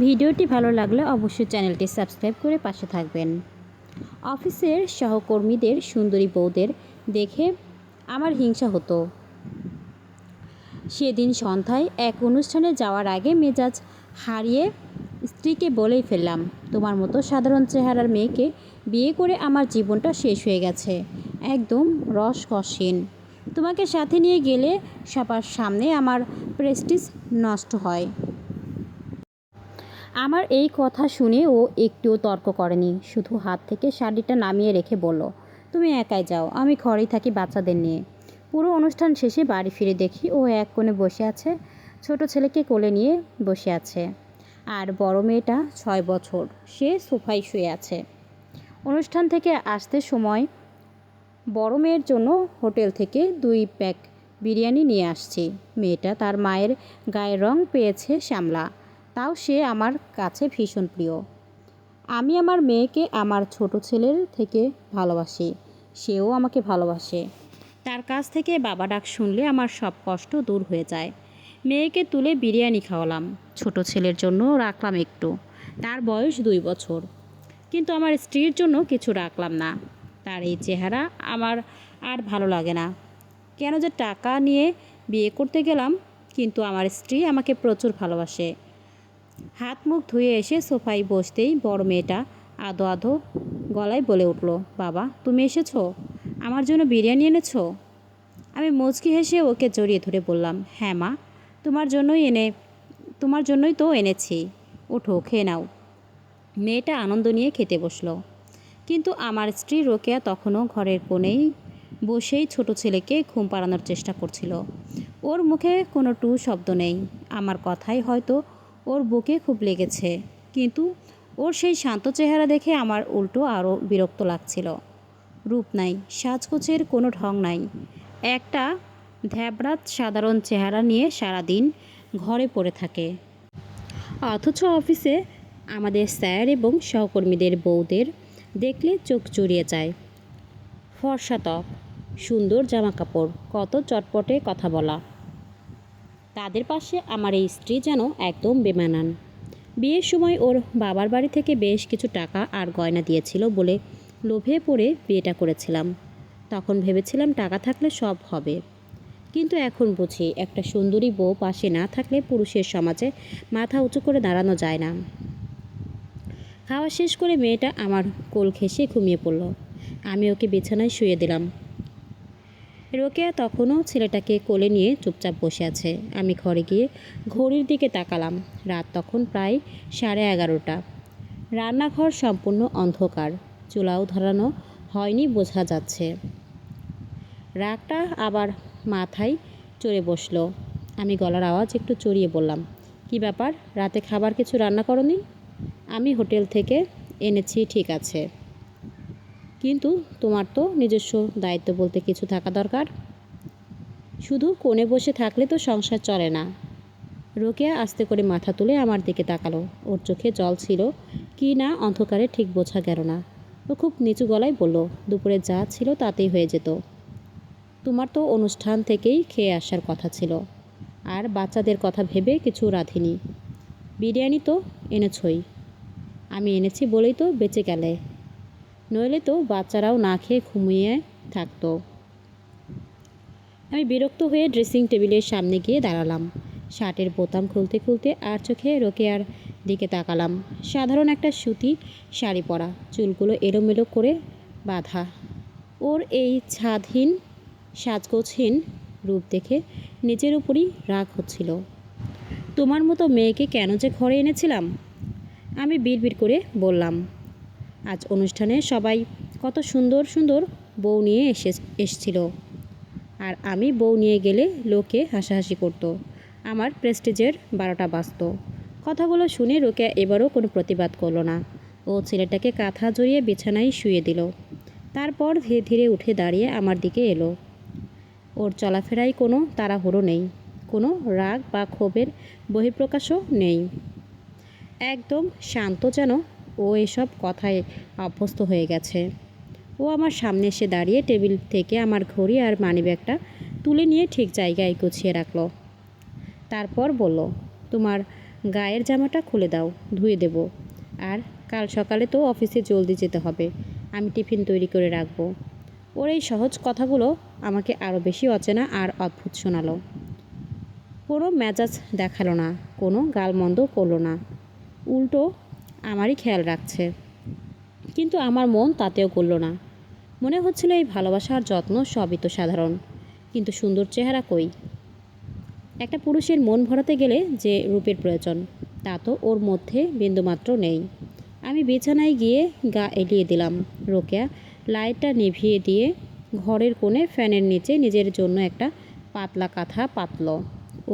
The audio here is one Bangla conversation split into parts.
ভিডিওটি ভালো লাগলে অবশ্যই চ্যানেলটি সাবস্ক্রাইব করে পাশে থাকবেন। অফিসের সহকর্মীদের সুন্দরী বউদের দেখে আমার হিংসা হতো। সেদিন সন্ধ্যায় এক অনুষ্ঠানে যাওয়ার আগে মেজাজ হারিয়ে স্ত্রীকে বলেই ফেললাম, তোমার মতো সাধারণ চেহারার মেয়েকে বিয়ে করে আমার জীবনটা শেষ হয়ে গেছে, একদম রসকসহীন। তোমাকে সাথে নিয়ে গেলে সবার সামনে আমার প্রেস্টিজ নষ্ট হয়। আমার এই কথা শুনে ও একটুও তর্ক করেনি, শুধু হাত থেকে শাড়িটা নামিয়ে রেখে বলল, তুমি একাই যাও, আমি ঘরেই থাকি বাচ্চাদের নিয়ে। পুরো অনুষ্ঠান শেষে বাড়ি ফিরে দেখি ও এক কোণে বসে আছে, ছোট ছেলেকে কোলে নিয়ে বসে আছে, আর বড় মেয়েটা 6 বছর, সে সোফায় শুয়ে আছে। অনুষ্ঠান থেকে আসতে সময় বড় মেয়ের জন্য হোটেল থেকে 2 প্যাক বিরিয়ানি নিয়ে আসছি। মেয়েটা তার মায়ের গায়ের রং পেয়েছে শ্যামলা, তাও সে আমার কাছে ভীষণ প্রিয়। আমি আমার মেয়েকে আমার ছোট ছেলের থেকে ভালোবাসি, সেও আমাকে ভালোবাসে। তার কাছ থেকে বাবা ডাক শুনলে আমার সব কষ্ট দূর হয়ে যায়। মেয়েকে তুলে বিরিয়ানি খাওয়ালাম, ছোট ছেলের জন্য রাখলাম একটু, তার বয়স 2 বছর। কিন্তু আমার স্ত্রীর জন্য কিছু রাখলাম না, তার এই চেহারা আমার আর ভালো লাগে না। কেন যে টাকা নিয়ে বিয়ে করতে গেলাম, কিন্তু আমার স্ত্রী আমাকে প্রচুর ভালোবাসে। হাত মুখ ধুয়ে এসে সোফায় বসতেই বড় মেয়েটা আদো আদো গলায় বলে উঠল, বাবা তুমি এসেছো, আমার জন্য বিরিয়ানি এনেছো? আমি মুচকি হেসে ওকে জড়িয়ে ধরে বললাম, হ্যাঁ মা, তোমার জন্যই তো এনেছি, ওঠো খেয়ে নাও। মেয়েটা আনন্দ নিয়ে খেতে বসলো, কিন্তু আমার স্ত্রী রোকেয়া তখনও ঘরের কোণেই বসেই ছোট ছেলেকে ঘুম পাড়ানোর চেষ্টা করছিল। ওর মুখে কোনো টু শব্দ নেই। আমার কথাই হয়তো ওর বুকে খুব লেগেছে, কিন্তু ওর সেই শান্ত চেহারা দেখে আমার উল্টো আরও বিরক্ত লাগছিল। রূপ নাই, সাজগোজের কোনো ঢং নাই, একটা ধ্যাবরাত সাধারণ চেহারা নিয়ে সারাদিন ঘরে পড়ে থাকে। অথচ অফিসে আমাদের স্যার এবং সহকর্মীদের বউদের দেখলে চোখ জুড়িয়ে যায়। ফর্সা ত্বক, সুন্দর জামাকাপড়, কত চটপটে কথা বলা। তাদের পাশে আমার এই স্ত্রী যেন একদম বেমানান। বিয়ের সময় ওর বাবার বাড়ি থেকে বেশ কিছু টাকা আর গয়না দিয়েছিল বলে লোভে পড়ে বিয়েটা করেছিলাম। তখন ভেবেছিলাম টাকা থাকলে সব হবে, কিন্তু এখন বুঝি একটা সুন্দরী বউ পাশে না থাকলে পুরুষের সমাজে মাথা উঁচু করে দাঁড়ানো যায় না। খাওয়া শেষ করে মেয়েটা আমার কোল ঘেঁষে ঘুমিয়ে পড়ল। আমি ওকে বিছানায় শুয়ে দিলাম। রোকেয়া তখনও ছেলেটাকে কোলে নিয়ে চুপচাপ বসে আছে। আমি ঘরে গিয়ে ঘড়ির দিকে তাকালাম, রাত তখন প্রায় 11:30। রান্নাঘর সম্পূর্ণ অন্ধকার, চুলাও ধরানো হয়নি বোঝা যাচ্ছে। রাগটা আবার মাথায় চড়ে বসলো। আমি গলার আওয়াজ একটু চড়িয়ে বললাম, কি ব্যাপার, রাতে খাবার কিছু রান্না করনি? আমি হোটেল থেকে এনেছি ঠিক আছে, কিন্তু তোমার তো নিজস্ব দায়িত্ব বলতে কিছু থাকা দরকার। শুধু কোণে বসে থাকলে তো সংসার চলে না। রোকেয়া আস্তে করে মাথা তুলে আমার দিকে তাকালো। ওর চোখে জল ছিল কি না অন্ধকারে ঠিক বোঝা গেল না। ও খুব নিচু গলায় বলল, দুপুরে যা ছিল তাতেই হয়ে যেত। তোমার তো অনুষ্ঠান থেকেই খেয়ে আসার কথা ছিল, আর বাচ্চাদের কথা ভেবে কিছু রাঁধিনি। বিরিয়ানি তো এনেছই, আমি এনেছি বলেই তো বেঁচে গেলে, নইলে তো বাচ্চারাও না খেয়ে ঘুমিয়ে থাকতো। আমি বিরক্ত হয়ে ড্রেসিং টেবিলের সামনে গিয়ে দাঁড়ালাম। শার্টের বোতাম খুলতে খুলতে আর চোখে রোকেয়ার দিকে তাকালাম। সাধারণ একটা সুতি শাড়ি পরা, চুলগুলো এলোমেলো করে বাঁধা। ওর এই ছাদহীন সাজগোজহীন রূপ দেখে নিজের উপরই রাগ হচ্ছিল। তোমার মতো মেয়েকে কেন যে ঘরে এনেছিলাম, আমি বিড়বিড় করে বললাম। আজ অনুষ্ঠানে সবাই কত সুন্দর সুন্দর বউ নিয়ে এসেছিল, আর আমি বউ নিয়ে গেলে লোকে হাসাহাসি করতো, আমার প্রেস্টিজের 12টা বাজত। কথাগুলো শুনে রোকেয়া এবারও কোনো প্রতিবাদ করলো না। ও ছেলেটাকে কাঁথা জড়িয়ে বিছানায় শুয়ে দিল। তারপর ধীরে ধীরে উঠে দাঁড়িয়ে আমার দিকে এলো। ওর চলাফেরায় কোনো তাড়াহুড়ো নেই, কোনো রাগ বা ক্ষোভের বহিঃপ্রকাশও নেই। একদম শান্ত, যেন ও এসব কথায় অভ্যস্ত হয়ে গেছে। ও আমার সামনে এসে দাঁড়িয়ে টেবিল থেকে আমার ঘড়ি আর মানিব্যাগটা তুলে নিয়ে ঠিক জায়গায় গুছিয়ে রাখলো। তারপর বলল, তোমার গায়ের জামাটা খুলে দাও, ধুয়ে দেব। আর কাল সকালে তো অফিসে জলদি যেতে হবে, আমি টিফিন তৈরি করে রাখবো। ওর এই সহজ কথাগুলো আমাকে আরও বেশি অচেনা আর অদ্ভুত শোনালো। কোনো মেজাজ দেখালো না, কোনো গালমন্দ করলো না, উল্টো আমারই খেয়াল রাখছে। কিন্তু আমার মন তাতেও গলল না। মনে হচ্ছিল এই ভালোবাসা আর যত্ন সবই তো সাধারণ, কিন্তু সুন্দর চেহারা কই? একটা পুরুষের মন ভরাতে গেলে যে রূপের প্রয়োজন, তা তো ওর মধ্যে বিন্দুমাত্র নেই। আমি বিছানায় গিয়ে গা এলিয়ে দিলাম। রোকেয়া লাইটটা নিভিয়ে দিয়ে ঘরের কোণে ফ্যানের নিচে নিজের জন্য একটা পাতলা কাঁথা পাতল।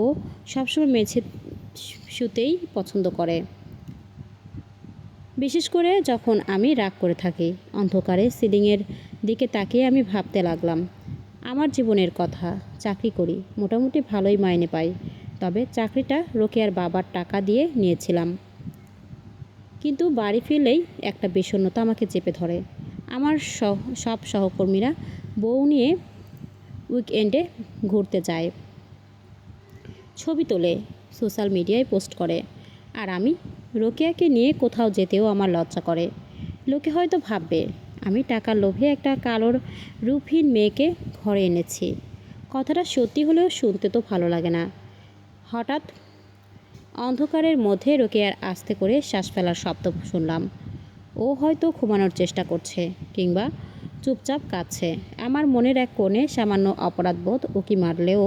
ও সবসময় মেঝে শুতেই পছন্দ করে, বিশেষ করে যখন আমি রাগ করে থাকি। অন্ধকারে সিলিংয়ের দিকে তাকিয়ে আমি ভাবতে লাগলাম আমার জীবনের কথা। চাকরি করি, মোটামুটি ভালোই মাইনে পাই, তবে চাকরিটা রোকেয়ার বাবার টাকা দিয়ে নিয়েছিলাম। কিন্তু বাড়ি ফিরলেই একটা বিষণ্ণতা আমাকে চেপে ধরে। আমার সব সহকর্মীরা বউ নিয়ে উইকএন্ডে ঘুরতে যায়, ছবি তোলে, সোশ্যাল মিডিয়ায় পোস্ট করে, আর আমি রোকেয়াকে নিয়ে কোথাও যেতেও আমার লজ্জা করে। লোকে হয়তো ভাববে আমি টাকার লোভে একটা কালোর রূপহীন মেয়েকে ঘরে এনেছি। কথাটা সত্যি হলেও শুনতে তো ভালো লাগে না। হঠাৎ অন্ধকারের মধ্যে রোকেয়ার আস্তে করে শ্বাস ফেলার শব্দ শুনলাম। ও হয়তো ঘুমানোর চেষ্টা করছে, কিংবা চুপচাপ কাঁদছে। আমার মনের এক কোণে সামান্য অপরাধবোধ উকি মারলেও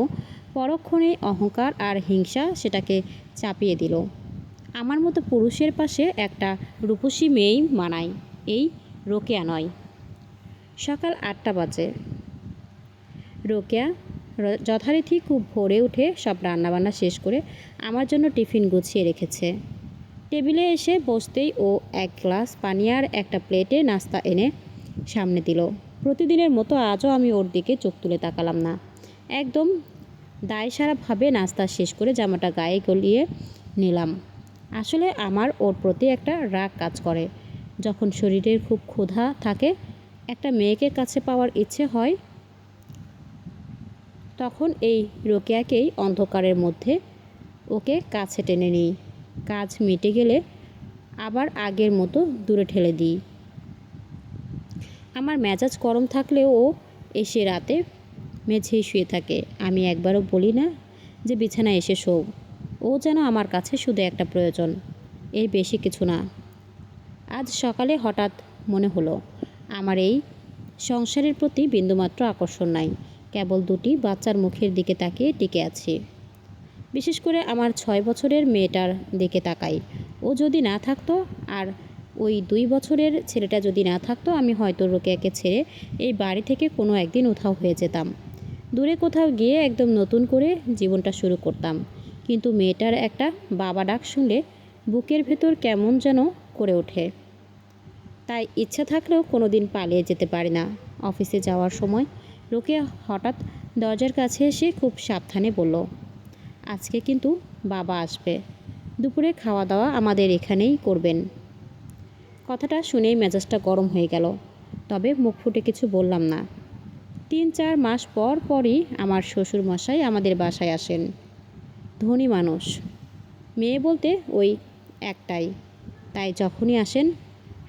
পরক্ষণে অহংকার আর হিংসা সেটাকে চাপিয়ে দিল। আমার মতো পুরুষের পাশে একটা রূপসী মেয়েই মানায়, এই রোকেয়া নয়। সকাল 8টা বাজে। রোকেয়া যথারীতি খুব ভোরে উঠে সব রান্নাবান্না শেষ করে আমার জন্য টিফিন গুছিয়ে রেখেছে। টেবিলে এসে বসতেই ও এক গ্লাস পানি আর একটা প্লেটে নাস্তা এনে সামনে দিল। প্রতিদিনের মতো আজও আমি ওর দিকে চোখ তুলে তাকালাম না। একদম দায়সারাভাবে নাস্তা শেষ করে জামাটা গায়ে গলিয়ে নিলাম। আসলে আমার ওর প্রতি একটা রাগ কাজ করে। যখন শরীরের খুব ক্ষুধা থাকে, একটা মেয়েকে কাছে পাওয়ার ইচ্ছে হয়, তখন এই রোকেয়াকেই অন্ধকারের মধ্যে ওকে কাছে টেনে নিই। কাজ মিটে গেলে আবার আগের মতো দূরে ঠেলে দিই। আমার মেজাজ গরম থাকলেও ও এসে রাতে মেঝেই শুয়ে থাকে। আমি একবারও বলি না যে বিছানায় এসে শোও। ও যেন আমার কাছে শুধু একটা প্রয়োজন, এর বেশি কিছু না। আজ সকালে হঠাৎ মনে হলো আমার এই সংসারের প্রতি বিন্দুমাত্র আকর্ষণ নাই, কেবল দুটি বাচ্চার মুখের দিকে তাকিয়ে টিকে আছি। বিশেষ করে আমার 6 বছরের মেয়েটার দিকে তাকাই। ও যদি না থাকতো, আর ওই 2 বছরের ছেলেটা যদি না থাকতো, আমি হয়তো রোকেয়াকে ছেড়ে এই বাড়ি থেকে কোনো একদিন উধাও হয়ে যেতাম। দূরে কোথাও গিয়ে একদম নতুন করে জীবনটা শুরু করতাম। কিন্তু মেয়েটার একটা বাবা ডাক শুনলে বুকের ভেতর কেমন যেন করে ওঠে। তাই ইচ্ছা থাকলেও কোনো দিন পালিয়ে যেতে পারি না। অফিসে যাওয়ার সময় রোকেয়া হঠাৎ দরজার কাছে এসে খুব সাবধানে বলল, আজকে কিন্তু বাবা আসবে, দুপুরে খাওয়া দাওয়া আমাদের এখানেই করবেন। কথাটা শুনেই মেজাজটা গরম হয়ে গেল, তবে মুখ ফুটে কিছু বললাম না। 3-4 মাস পর পরই আমার শ্বশুর মশাই আমাদের বাসায় আসেন। ধনী মানুষ, মেয়ে বলতে ওই একটাই, তাই যখনই আসেন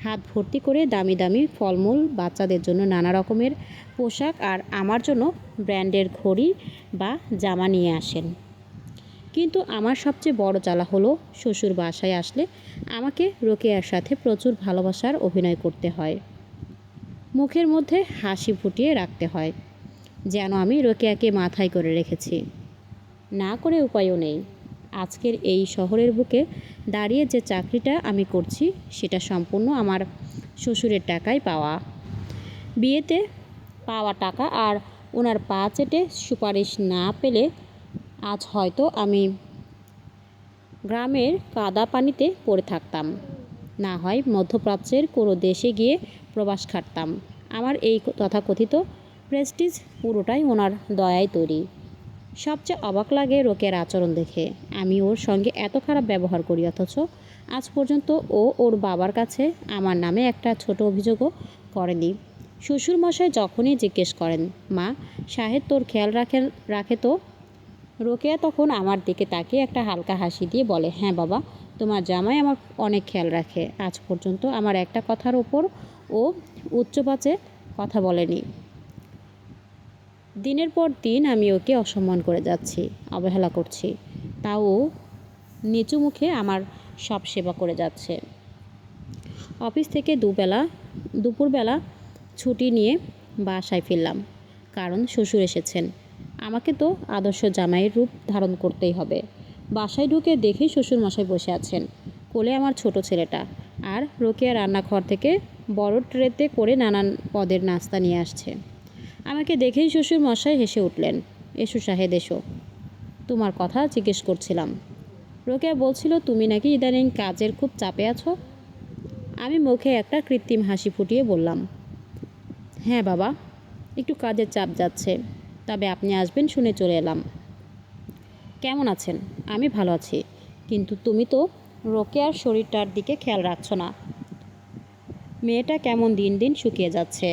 হাত ভর্তি করে দামি দামি ফলমূল, বাচ্চাদের জন্য নানা রকমের পোশাক আর আমার জন্য ব্র্যান্ডের ঘড়ি বা জামা নিয়ে আসেন। কিন্তু আমার সবচেয়ে বড় জ্বালা হলো শ্বশুর বাসায় আসলে আমাকে রোকেয়ার সাথে প্রচুর ভালোবাসার অভিনয় করতে হয়। মুখের মধ্যে হাসি ফুটিয়ে রাখতে হয়, যেন আমি রোকেয়াকে মাথায় করে রেখেছি। না করে উপায়ও নেই। আজকের এই শহরের বুকে দাঁড়িয়ে যে চাকরিটা আমি করছি, সেটা সম্পূর্ণ আমার শ্বশুরের টাকায় পাওয়া। বিয়েতে পাওয়া টাকা আর ওনার পা চেটে সুপারিশ না পেলে আজ হয়তো আমি গ্রামের কাদা পানিতে পড়ে থাকতাম, না হয় মধ্যপ্রাচ্যের কোনো দেশে গিয়ে প্রবাস খাটতাম। আমার এই তথাকথিত প্রেস্টিজ পুরোটাই ওনার দয়ায় তৈরি। সবচেয়ে অবাক লাগে রোকেয়ার আচরণ দেখে। আমি ওর সঙ্গে এত খারাপ ব্যবহার করি, অথচ আজ পর্যন্ত ও ওর বাবার কাছে আমার নামে একটা ছোট অভিযোগও করেনি। শ্বশুরমশাই যখনই জিজ্ঞেস করেন, মা, শাহেদ তোর খেয়াল রাখে তো, রোকেয়া তখন আমার দিকে তাকিয়ে একটা হালকা হাসি দিয়ে বলে, হ্যাঁ বাবা, তোমার জামাই আমার অনেক খেয়াল রাখে। আজ পর্যন্ত আমার একটা কথার ওপর ও উচ্চবাচে কথা বলেনি। দিনের পর দিন আমি ওকে অসম্মান করে যাচ্ছি, অবহেলা করছি, তাও নিচু মুখে আমার সব সেবা করে যাচ্ছে। অফিস থেকে দুপুরবেলা ছুটি নিয়ে বাসায় ফিরলাম, কারণ শ্বশুর এসেছেন। আমাকে তো আদর্শ জামাইয়ের রূপ ধারণ করতেই হবে। বাসায় ঢুকে দেখি শ্বশুরমশাই বসে আছেন, কোলে আমার ছোট ছেলেটা, আর রোকেয়া রান্নাঘর থেকে বড় ট্রেতে করে নানান পদের নাস্তা নিয়ে আসছে। আমাকে দেখেই শ্বশুরমশাই হেসে উঠলেন, এসো শাহেদ এসো, তোমার কথা জিজ্ঞেস করছিলাম। রোকেয়া বলছিল তুমি নাকি ইদানিং কাজের খুব চাপে আছো। আমি মুখে একটা কৃত্রিম হাসি ফুটিয়ে বললাম, হ্যাঁ বাবা, একটু কাজের চাপ যাচ্ছে, তবে আপনি আসবেন শুনে চলে এলাম। কেমন আছেন? আমি ভালো আছি, কিন্তু তুমি তো রোকেয়ার শরীরটার দিকে খেয়াল রাখছো না। মেয়েটা কেমন দিন দিন শুকিয়ে যাচ্ছে।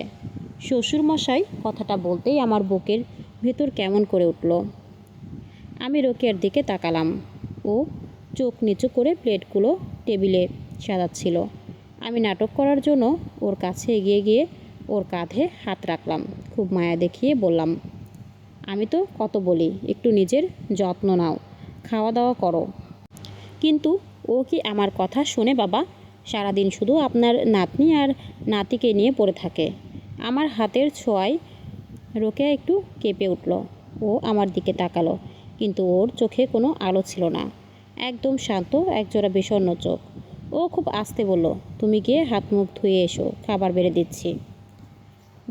শ্বশুরমশাই কথাটা বলতেই আমার বুকের ভেতর কেমন করে উঠল। আমি রোকেয়ার দিকে তাকালাম। ও চোখ নিচু করে প্লেটগুলো টেবিলে সাজাচ্ছিল। আমি নাটক করার জন্য ওর কাছে এগিয়ে গিয়ে ওর কাঁধে হাত রাখলাম। খুব মায়া দেখিয়ে বললাম, আমি তো কত বলি একটু নিজের যত্ন নাও, খাওয়া দাওয়া করো, কিন্তু ও কি আমার কথা শোনে বাবা? সারাদিন শুধু আপনার নাতনি আর নাতিকে নিয়ে পড়ে থাকে। আমার হাতের ছোঁয়ায় রোকেয়া একটু কেঁপে উঠল। ও আমার দিকে তাকালো, কিন্তু ওর চোখে কোনো আলো ছিল না। একদম শান্ত, একজোড়া বিষণ্ণ চোখ। ও খুব আস্তে বলল, তুমি গিয়ে হাত মুখ ধুয়ে এসো, খাবার বেড়ে দিচ্ছি।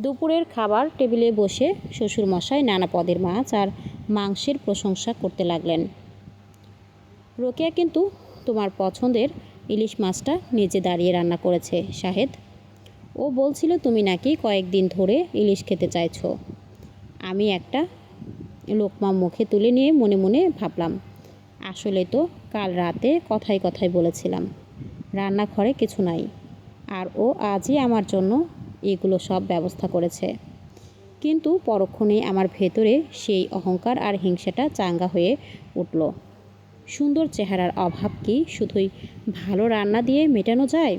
দুপুরের খাবার টেবিলে বসে শ্বশুরমশাই নানা পদের মাছ আর মাংসের প্রশংসা করতে লাগলেন। রোকেয়া কিন্তু তোমার পছন্দের ইলিশ মাছটা নিজে দাঁড়িয়ে রান্না করেছে শাহেদ। ও বলছিল তুমি নাকি কয়েকদিন ধরে ইলিশ খেতে চাইছো। আমি একটা লোকমা মুখে তুলে নিয়ে মনে মনে ভাবলাম, আসলে তো কাল রাতে কথায় কথায় বলেছিলাম রান্নাঘরে কিছু নাই, আর ও আজই আমার জন্য এগুলো সব ব্যবস্থা করেছে। কিন্তু পরক্ষণেই আমার ভেতরে সেই অহংকার আর হিংসাটা চাঙ্গা হয়ে উঠল। সুন্দর চেহারার অভাব কি শুধুই ভালো রান্না দিয়ে মেটানো যায়?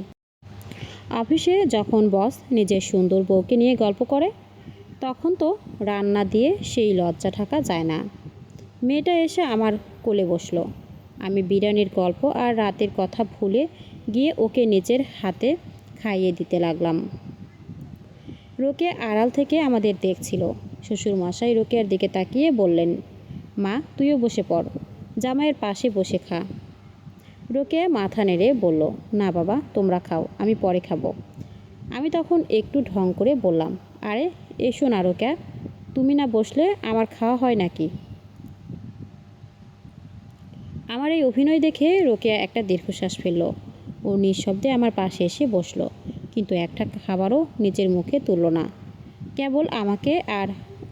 অফিসে যখন বস নিজের সুন্দর বউকে নিয়ে গল্প করে, তখন তো রান্না দিয়ে সেই লজ্জা ঢাকা যায় না। মেয়েটা এসে আমার কোলে বসলো। আমি বিরিয়ানির গল্প আর রাতের কথা ভুলে গিয়ে ওকে নিজের হাতে খাইয়ে দিতে লাগলাম। রোকেয়া আড়াল থেকে আমাদের দেখছিল। শ্বশুরমশাই রোকেয়ার দিকে তাকিয়ে বললেন, মা তুইও বসে পড়, জামাইয়ের পাশে বসে খা। রোকেয়া মাথা নেড়ে বলল, না বাবা, তোমরা খাও, আমি পরে খাবো। আমি তখন একটু ঢং করে বললাম, আরে এসো না রোকেয়া, তুমি না বসলে আমার খাওয়া হয় নাকি? আমার এই অভিনয় দেখে রোকেয়া একটা দীর্ঘশ্বাস ফেলল। ও নিঃশব্দে আমার পাশে এসে বসলো, কিন্তু একটা খাবারও নিজের মুখে তুলল না। কেবল আমাকে আর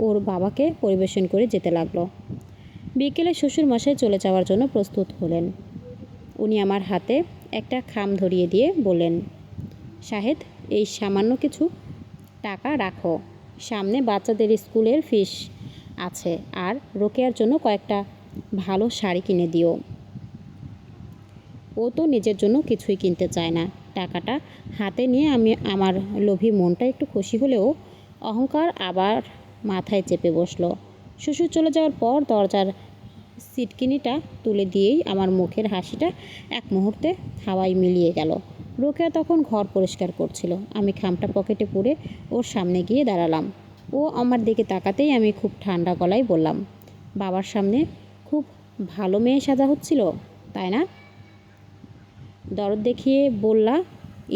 ওর বাবাকে পরিবেশন করে যেতে লাগলো। বিকেলে শ্বশুরমশাই চলে যাওয়ার জন্য প্রস্তুত হলেন। উনি আমার হাতে একটা খাম ধরিয়ে দিয়ে বললেন, শাহেদ, এই সামান্য কিছু টাকা রাখো, সামনে বাচ্চাদের স্কুলের ফিস আছে, আর রোকেয়ার জন্য কয়েকটা ভালো শাড়ি কিনে দিও। ও তো নিজের জন্য কিছুই কিনতে চায় না। টাকাটা হাতে নিয়ে আমি আমার লোভী মনটা একটু খুশি হলেও অহংকার আবার মাথায় চেপে বসলো। শ্বশুর চলে যাওয়ার পর দরজার সিটকিনিটা তুলে দিয়েই আমার মুখের হাসিটা এক মুহূর্তে হাওয়ায় মিলিয়ে গেল। রোকেয়া তখন ঘর পরিষ্কার করছিল। আমি খামটা পকেটে পুরে ওর সামনে গিয়ে দাঁড়ালাম। ও আমার দিকে তাকাতেই আমি খুব ঠান্ডা গলায় বললাম, বাবার সামনে খুব ভালো মেয়ে সাজা হচ্ছিল, তাই না? দরদ দেখিয়ে বললা,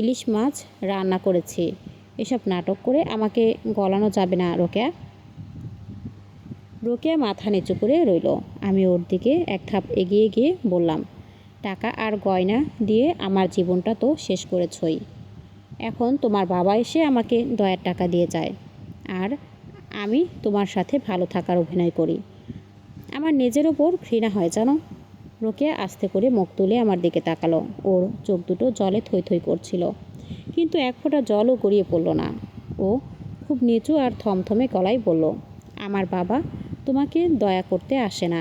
ইলিশ মাছ রান্না করেছি, এসব নাটক করে আমাকে গলানো যাবে না রোকেয়া। রোকেয়া মাথা নিচু করে রইল। আমি ওর দিকে এক ধাপ এগিয়ে গিয়ে বললাম, টাকা আর গয়না দিয়ে আমার জীবনটা তো শেষ করেছই। এখন তোমার বাবা এসে আমাকে দয়ার টাকা দিয়ে যায়, আর আমি তোমার সাথে ভালো থাকার অভিনয় করি। আমার নিজের ওপর ঘৃণা হয় জানো। রোকেয়া আস্তে করে মুখ তুলে আমার দিকে তাকালো। ওর চোখ দুটো জলে থই থই করছিল, কিন্তু এক ফোঁটা জলও গড়িয়ে পড়ল না। ও খুব নিচু আর থমথমে গলায় বলল, আমার বাবা তোমাকে দয়া করতে আসে না,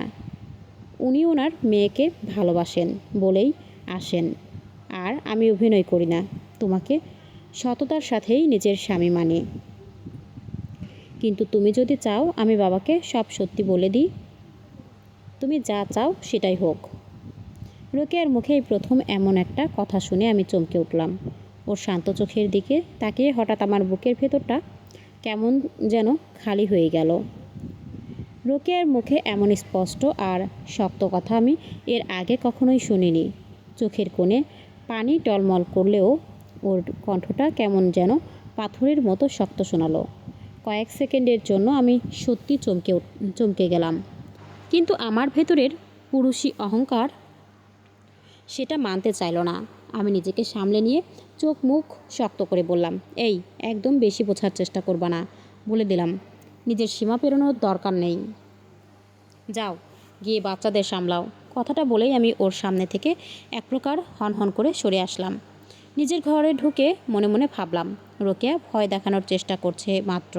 উনি ওনার মেয়েকে ভালোবাসেন বলেই আসেন, আর আমি অভিনয় করি না। তোমাকে সততার সাথেই নিজের স্বামী মানি। কিন্তু তুমি যদি চাও আমি বাবাকে সব সত্যি বলে দিই। তুমি যা চাও সেটাই হোক। রোকেয়ার মুখে এই প্রথম এমন একটা কথা শুনে আমি চমকে উঠলাম। ওর শান্ত চোখের দিকে তাকিয়ে হঠাৎ আমার বুকের ভেতরটা কেমন যেন খালি হয়ে গেল। রোকেয়ার মুখে এমন স্পষ্ট আর শক্ত কথা আমি এর আগে কখনোই শুনিনি। চোখের কোণে পানি টলমল করলেও ওর কণ্ঠটা কেমন যেন পাথরের মতো শক্ত শোনালো। কয়েক সেকেন্ডের জন্য আমি সত্যি চমকে গেলাম, কিন্তু আমার ভেতরের পুরুষী অহংকার সেটা মানতে চাইল না। আমি নিজেকে সামলে নিয়ে চোখ মুখ শক্ত করে বললাম, এই একদম বেশি বোঝার চেষ্টা করবা না, বলে দিলাম। নিজের সীমা পেরোনোর দরকার নেই, যাও গিয়ে বাচ্চাদের সামলাও। কথাটা বলেই আমি ওর সামনে থেকে এক প্রকার হনহন করে সরে আসলাম। নিজের ঘরে ঢুকে মনে মনে ভাবলাম, রোকেয়া ভয় দেখানোর চেষ্টা করছে মাত্র।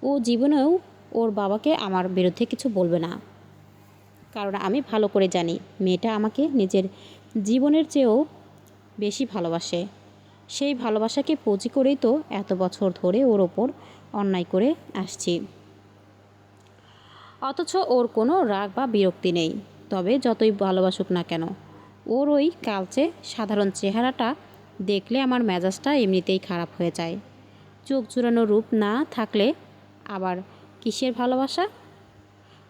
ও জীবনেও ওর বাবাকে আমার বিরুদ্ধে কিছু বলবে না, কারণ আমি ভালো করে জানি মেয়েটা আমাকে নিজের জীবনের চেয়েও বেশি ভালোবাসে। সেই ভালোবাসাকে পুঁজি করেই তো এত বছর ধরে ওর ওপর অন্যায় করে আসছি। অথচ ওর কোনো রাগ বা বিরক্তি নেই। তবে যতই ভালোবাসুক না কেন, ওর ওই কালচে সাধারণ চেহারাটা দেখলে আমার মেজাজটা এমনিতেই খারাপ হয়ে যায়। চোখ জুড়ানো রূপ না থাকলে আবার কিসের ভালোবাসা?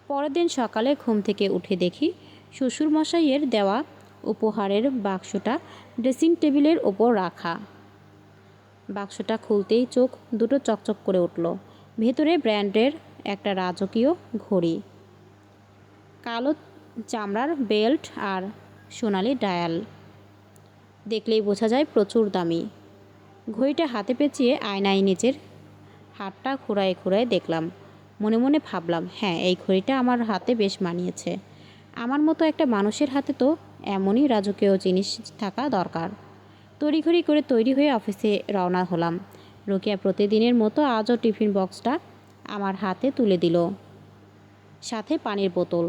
পরের দিন সকালে ঘুম থেকে উঠে দেখি শ্বশুরমশাইয়ের দেওয়া উপহারের বাক্সটা ড্রেসিং টেবিলের ওপর রাখা। বাক্সটা খুলতেই চোখ দুটো চকচক করে উঠল। ভেতরে ব্র্যান্ডের একটা রাজকীয় ঘড়ি, কালো চামড়ার বেল্ট আর সোনালি ডায়াল। দেখলেই বোঝা যায় প্রচুর দামি। ঘড়িটা হাতে পেঁচিয়ে আয়নায় নিজের হাতটা ঘুরায় ঘুরায় দেখলাম। মনে মনে ভাবলাম, হ্যাঁ, এই ঘড়িটা আমার হাতে বেশ মানিয়েছে। আমার মতো একটা মানুষের হাতে তো এমনই রাজকীয় জিনিস থাকা দরকার। তড়িঘড়ি করে তৈরি হয়ে অফিসে রওনা হলাম। রোকেয়া প্রতিদিনের মতো আজও টিফিন বক্সটা আমার হাতে তুলে দিল, সাথে পানির বোতল।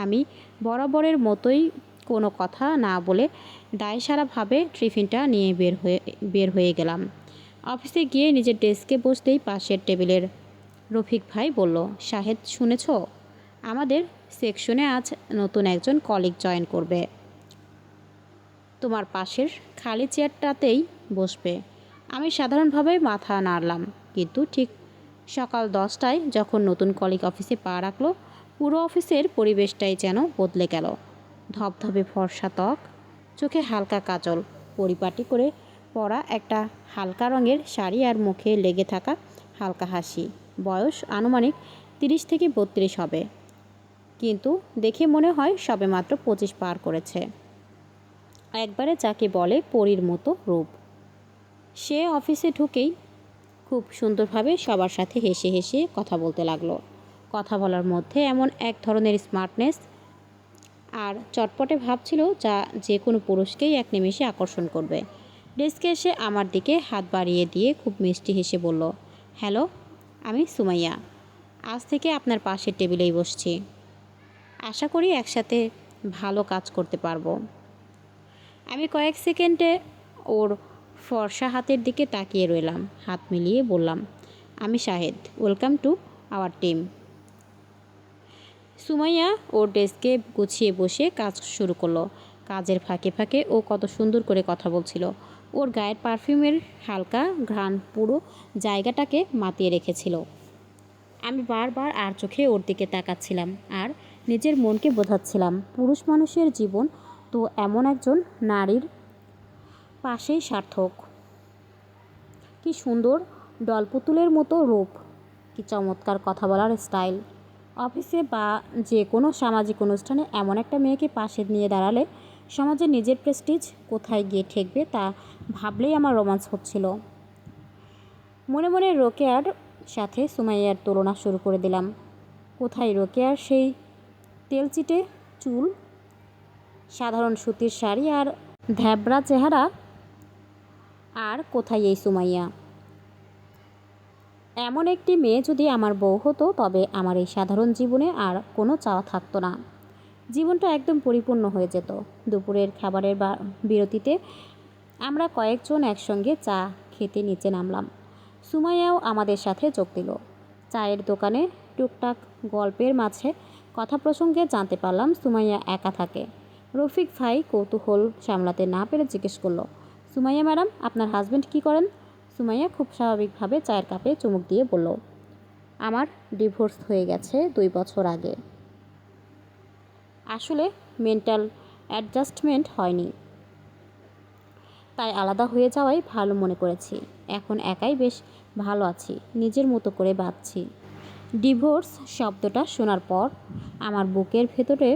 আমি বরাবরের মতোই কোনো কথা না বলে দায়সারাভাবে টিফিনটা নিয়ে বের হয়ে গেলাম। অফিসে গিয়ে নিজের ডেস্কে বসতেই পাশের টেবিলের রফিক ভাই বলল, শাহেদ, শুনেছ? আমাদের সেকশনে আজ নতুন একজন কলিগ জয়েন করবে। তোমার পাশের খালি চেয়ারটাতেই বসবে। আমি সাধারণভাবে মাথা নাড়লাম, কিন্তু ঠিক সকাল 10টায় যখন নতুন কলিগ অফিসে পা রাখলো, পুরো অফিসের পরিবেশটাই যেন বদলে গেল। ধবধবে ফর্সা ত্বক, চোখে হালকা কাজল, পরিপাটি করে পরা একটা হালকা রঙের শাড়ি আর মুখে লেগে থাকা হালকা হাসি। বয়স আনুমানিক 30 থেকে 32 হবে, কিন্তু দেখে মনে হয় সবেমাত্র 25 পার করেছে। একবারে যাকে বলে পরীর মতো রূপ। সে অফিসে ঢুকেই খুব সুন্দরভাবে সবার সাথে হেসে হেসে কথা বলতে লাগলো। কথা বলার মধ্যে এমন এক ধরনের স্মার্টনেস আর চটপটে ভাব ছিল যা যে কোনো পুরুষকেই এক নিমেষে আকর্ষণ করবে। ডেস্কে এসে আমার দিকে হাত বাড়িয়ে দিয়ে খুব মিষ্টি হেসে বলল, হ্যালো, আমি সুমাইয়া। আজ থেকে আপনার পাশের টেবিলেই বসছি। আশা করি একসাথে ভালো কাজ করতে পারবো। আমি কয়েক সেকেন্ডে ওর ফর্সা হাতের দিকে তাকিয়ে রইলাম। হাত মিলিয়ে বললাম, আমি Shahed, welcome to our team. Sumaiya ওর ডেস্কে গুছিয়ে বসে কাজ শুরু করলো। কাজের ফাঁকে ফাঁকে ও কত সুন্দর করে কথা বলছিল। ওর গায়ের পারফিউমের হালকা ঘ্রাণ পুরো জায়গাটাকে মাতিয়ে রেখেছিল। আমি বারবার আর চোখে ওর দিকে তাকাচ্ছিলাম আর নিজের মনকে বোঝাচ্ছিলাম, পুরুষ মানুষের জীবন তো এমন একজন নারীর পাশেই সার্থক। কি সুন্দর ডলপুতুলের মতো রূপ, কি চমৎকার কথা বলার স্টাইল। অফিসে বা যে কোনো সামাজিক অনুষ্ঠানে এমন একটা মেয়েকে পাশে নিয়ে দাঁড়ালে সমাজে নিজের প্রেস্টিজ কোথায় গিয়ে ঠেকবে তা ভাবলেই আমার রোমাঞ্চ হচ্ছিল। মনে মনে রোকেয়ার সাথে সুমাইয়ার তুলনা শুরু করে দিলাম। কোথায় রোকেয়ার সেই তেলচিটে চুল, সাধারণ সুতির শাড়ি আর ধ্যাবড়া চেহারা, আর কোথায় এই সুমাইয়া? এমন একটি মেয়ে যদি আমার বউ হতো তবে আমার এই সাধারণ জীবনে আর কোনো চাওয়া থাকতো না। জীবনটা একদম পরিপূর্ণ হয়ে যেত। দুপুরের খাবারের বিরতিতে আমরা কয়েকজন একসঙ্গে চা খেতে নিচে নামলাম। সুমাইয়াও আমাদের সাথে যোগ দিল। চায়ের দোকানে টুকটাক গল্পের মাঝে কথা প্রসঙ্গে জানতে পারলাম সুমাইয়া একা থাকে। রফিক ভাই কৌতূহল সামলাতে না পেরে জিজ্ঞেস করলো, সুমাইয়া ম্যাডাম, আপনার হাজব্যান্ড কী করেন? সুমাইয়া খুব স্বাভাবিকভাবে চায়ের কাপে চুমুক দিয়ে বলল, আমার ডিভোর্স হয়ে গেছে 2 বছর আগে। আসলে মেন্টাল অ্যাডজাস্টমেন্ট হয়নি, তাই আলাদা হয়ে যাওয়াই ভালো মনে করেছি। এখন একাই বেশ ভালো আছি, নিজের মতো করে বাঁচছি। ডিভোর্স শব্দটা শোনার পর আমার বুকের ভেতরে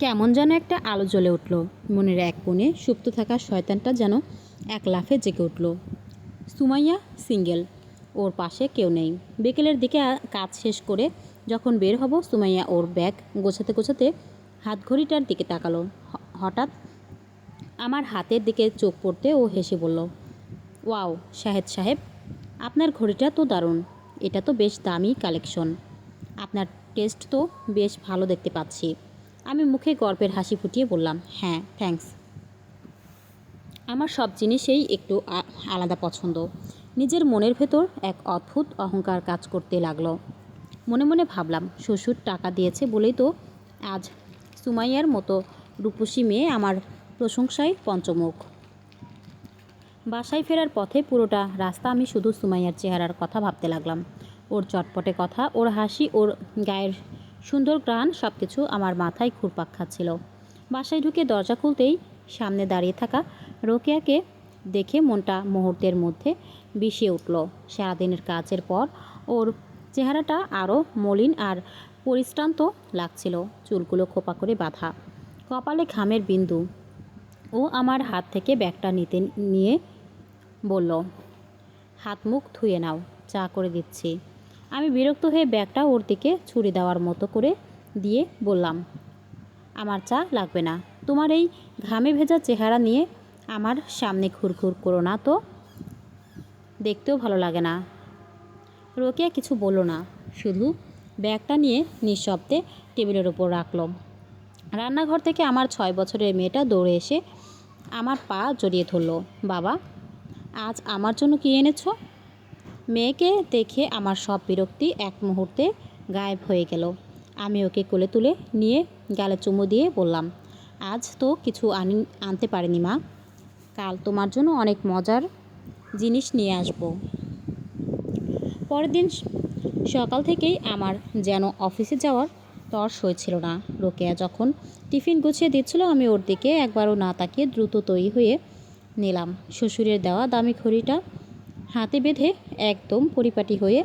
কেমন যেন একটা আলো জ্বলে উঠল। মনের এক কোণে সুপ্ত থাকা শয়তানটা যেন এক লাফে জেগে উঠল। সুমাইয়া সিঙ্গেল, ওর পাশে কেউ নেই। বিকেলের দিকে কাজ শেষ করে যখন বের হব, সুমাইয়া ওর ব্যাগ গোছাতে গোছাতে হাতঘড়িটার দিকে তাকালো। হঠাৎ আমার হাতের দিকে চোখ পড়তে ও হেসে বলল, ওয়াও শাহেদ সাহেব, আপনার ঘড়িটা তো দারুণ। এটা তো বেশ দামি কালেকশন। আপনার টেস্ট তো বেশ ভালো দেখতে পাচ্ছি। আমি মুখে গর্বের হাসি ফুটিয়ে বললাম, হ্যাঁ থ্যাঙ্কস। আমার সব জিনিসেই একটু আলাদা পছন্দ। নিজের মনের ভেতর এক অদ্ভুত অহংকার কাজ করতে লাগলো। মনে মনে ভাবলাম, শ্বশুর টাকা দিয়েছে বলেই তো আজ সুমাইয়ার মতো রূপসী মেয়ে আমার প্রশংসায় পঞ্চমুখ। বাসায় ফেরার পথে পুরোটা রাস্তা আমি শুধু সুমাইয়ার চেহারার কথা ভাবতে লাগলাম। ওর চটপটে কথা, ওর হাসি, ওর গায়ের সুন্দর গ্রান, সব কিছু আমার মাথায় ঘুরপাক খাচ্ছিল। বাসায় ঢুকে দরজা খুলতেই সামনে দাঁড়িয়ে থাকা রোকেয়াকে দেখে মনটা মুহূর্তের মধ্যে বিষিয়ে উঠল। সারাদিনের কাজের পর ওর চেহারাটা আরও মলিন আর পরিশ্রান্ত লাগছিল। চুলগুলো খোপা করে বাঁধা, কপালে ঘামের বিন্দু। ও আমার হাত থেকে ব্যাগটা নিয়ে বলল, হাত মুখ ধুয়ে নাও, চা করে দিচ্ছি। আমি বিরক্ত হয়ে ব্যাগটা ওর দিকে ছুরি দেওয়ার মতো করে দিয়ে বললাম, আমার চা লাগবে না। তোমার এই ঘামে ভেজা চেহারা নিয়ে আমার সামনে ঘুরঘুর করো না তো, দেখতেও ভালো লাগে না। রোকেয়া কিছু বলল না, শুধু ব্যাগটা নিয়ে নিঃশব্দে টেবিলের ওপর রাখল। রান্নাঘর থেকে আমার 6 বছরের মেয়েটা দৌড়ে এসে আমার পা জড়িয়ে ধরল। বাবা, আজ আমার জন্য কী এনেছো? মেয়েকে দেখে আমার সব বিরক্তি এক মুহূর্তে গায়েব হয়ে গেল। আমি ওকে কোলে তুলে নিয়ে গালে চুমু দিয়ে বললাম, আজ তো কিছু আনতে পারিনি মা, কাল তোমার জন্য অনেক মজার জিনিস নিয়ে আসবো। পরের দিন সকাল থেকেই আমার যেন অফিসে যাওয়ার তর সইছিল না। রোকেয়া যখন টিফিন গুছিয়ে দিচ্ছিল, আমি ওর দিকে একবারও না তাকিয়ে দ্রুত তৈরি হয়ে নিলাম। শ্বশুরের দেওয়া দামি ঘড়িটা হাতে বেঁধে একদম পরিপাটি হয়ে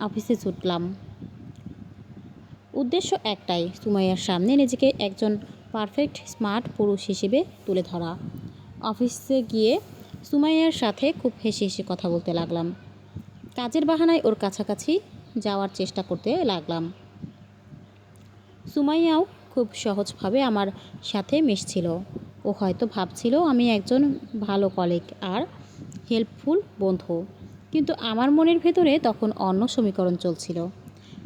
অফিসে ছুটলাম। উদ্দেশ্য একটাই, সুমাইয়ার সামনে নিজেকে একজন পারফেক্ট স্মার্ট পুরুষ হিসেবে তুলে ধরা। অফিসে গিয়ে সুমাইয়ার সাথে খুব হেসে হেসে কথা বলতে লাগলাম। কাজের বাহানায় ওর কাছাকাছি যাওয়ার চেষ্টা করতে লাগলাম। সুমাইয়াও খুব সহজভাবে আমার সাথে মিশছিল। ও হয়তো ভাবছিল আমি একজন ভালো কলিগ আর হেল্পফুল বন্ধু, কিন্তু আমার মনের ভেতরে তখন অন্য সমীকরণ চলছিল।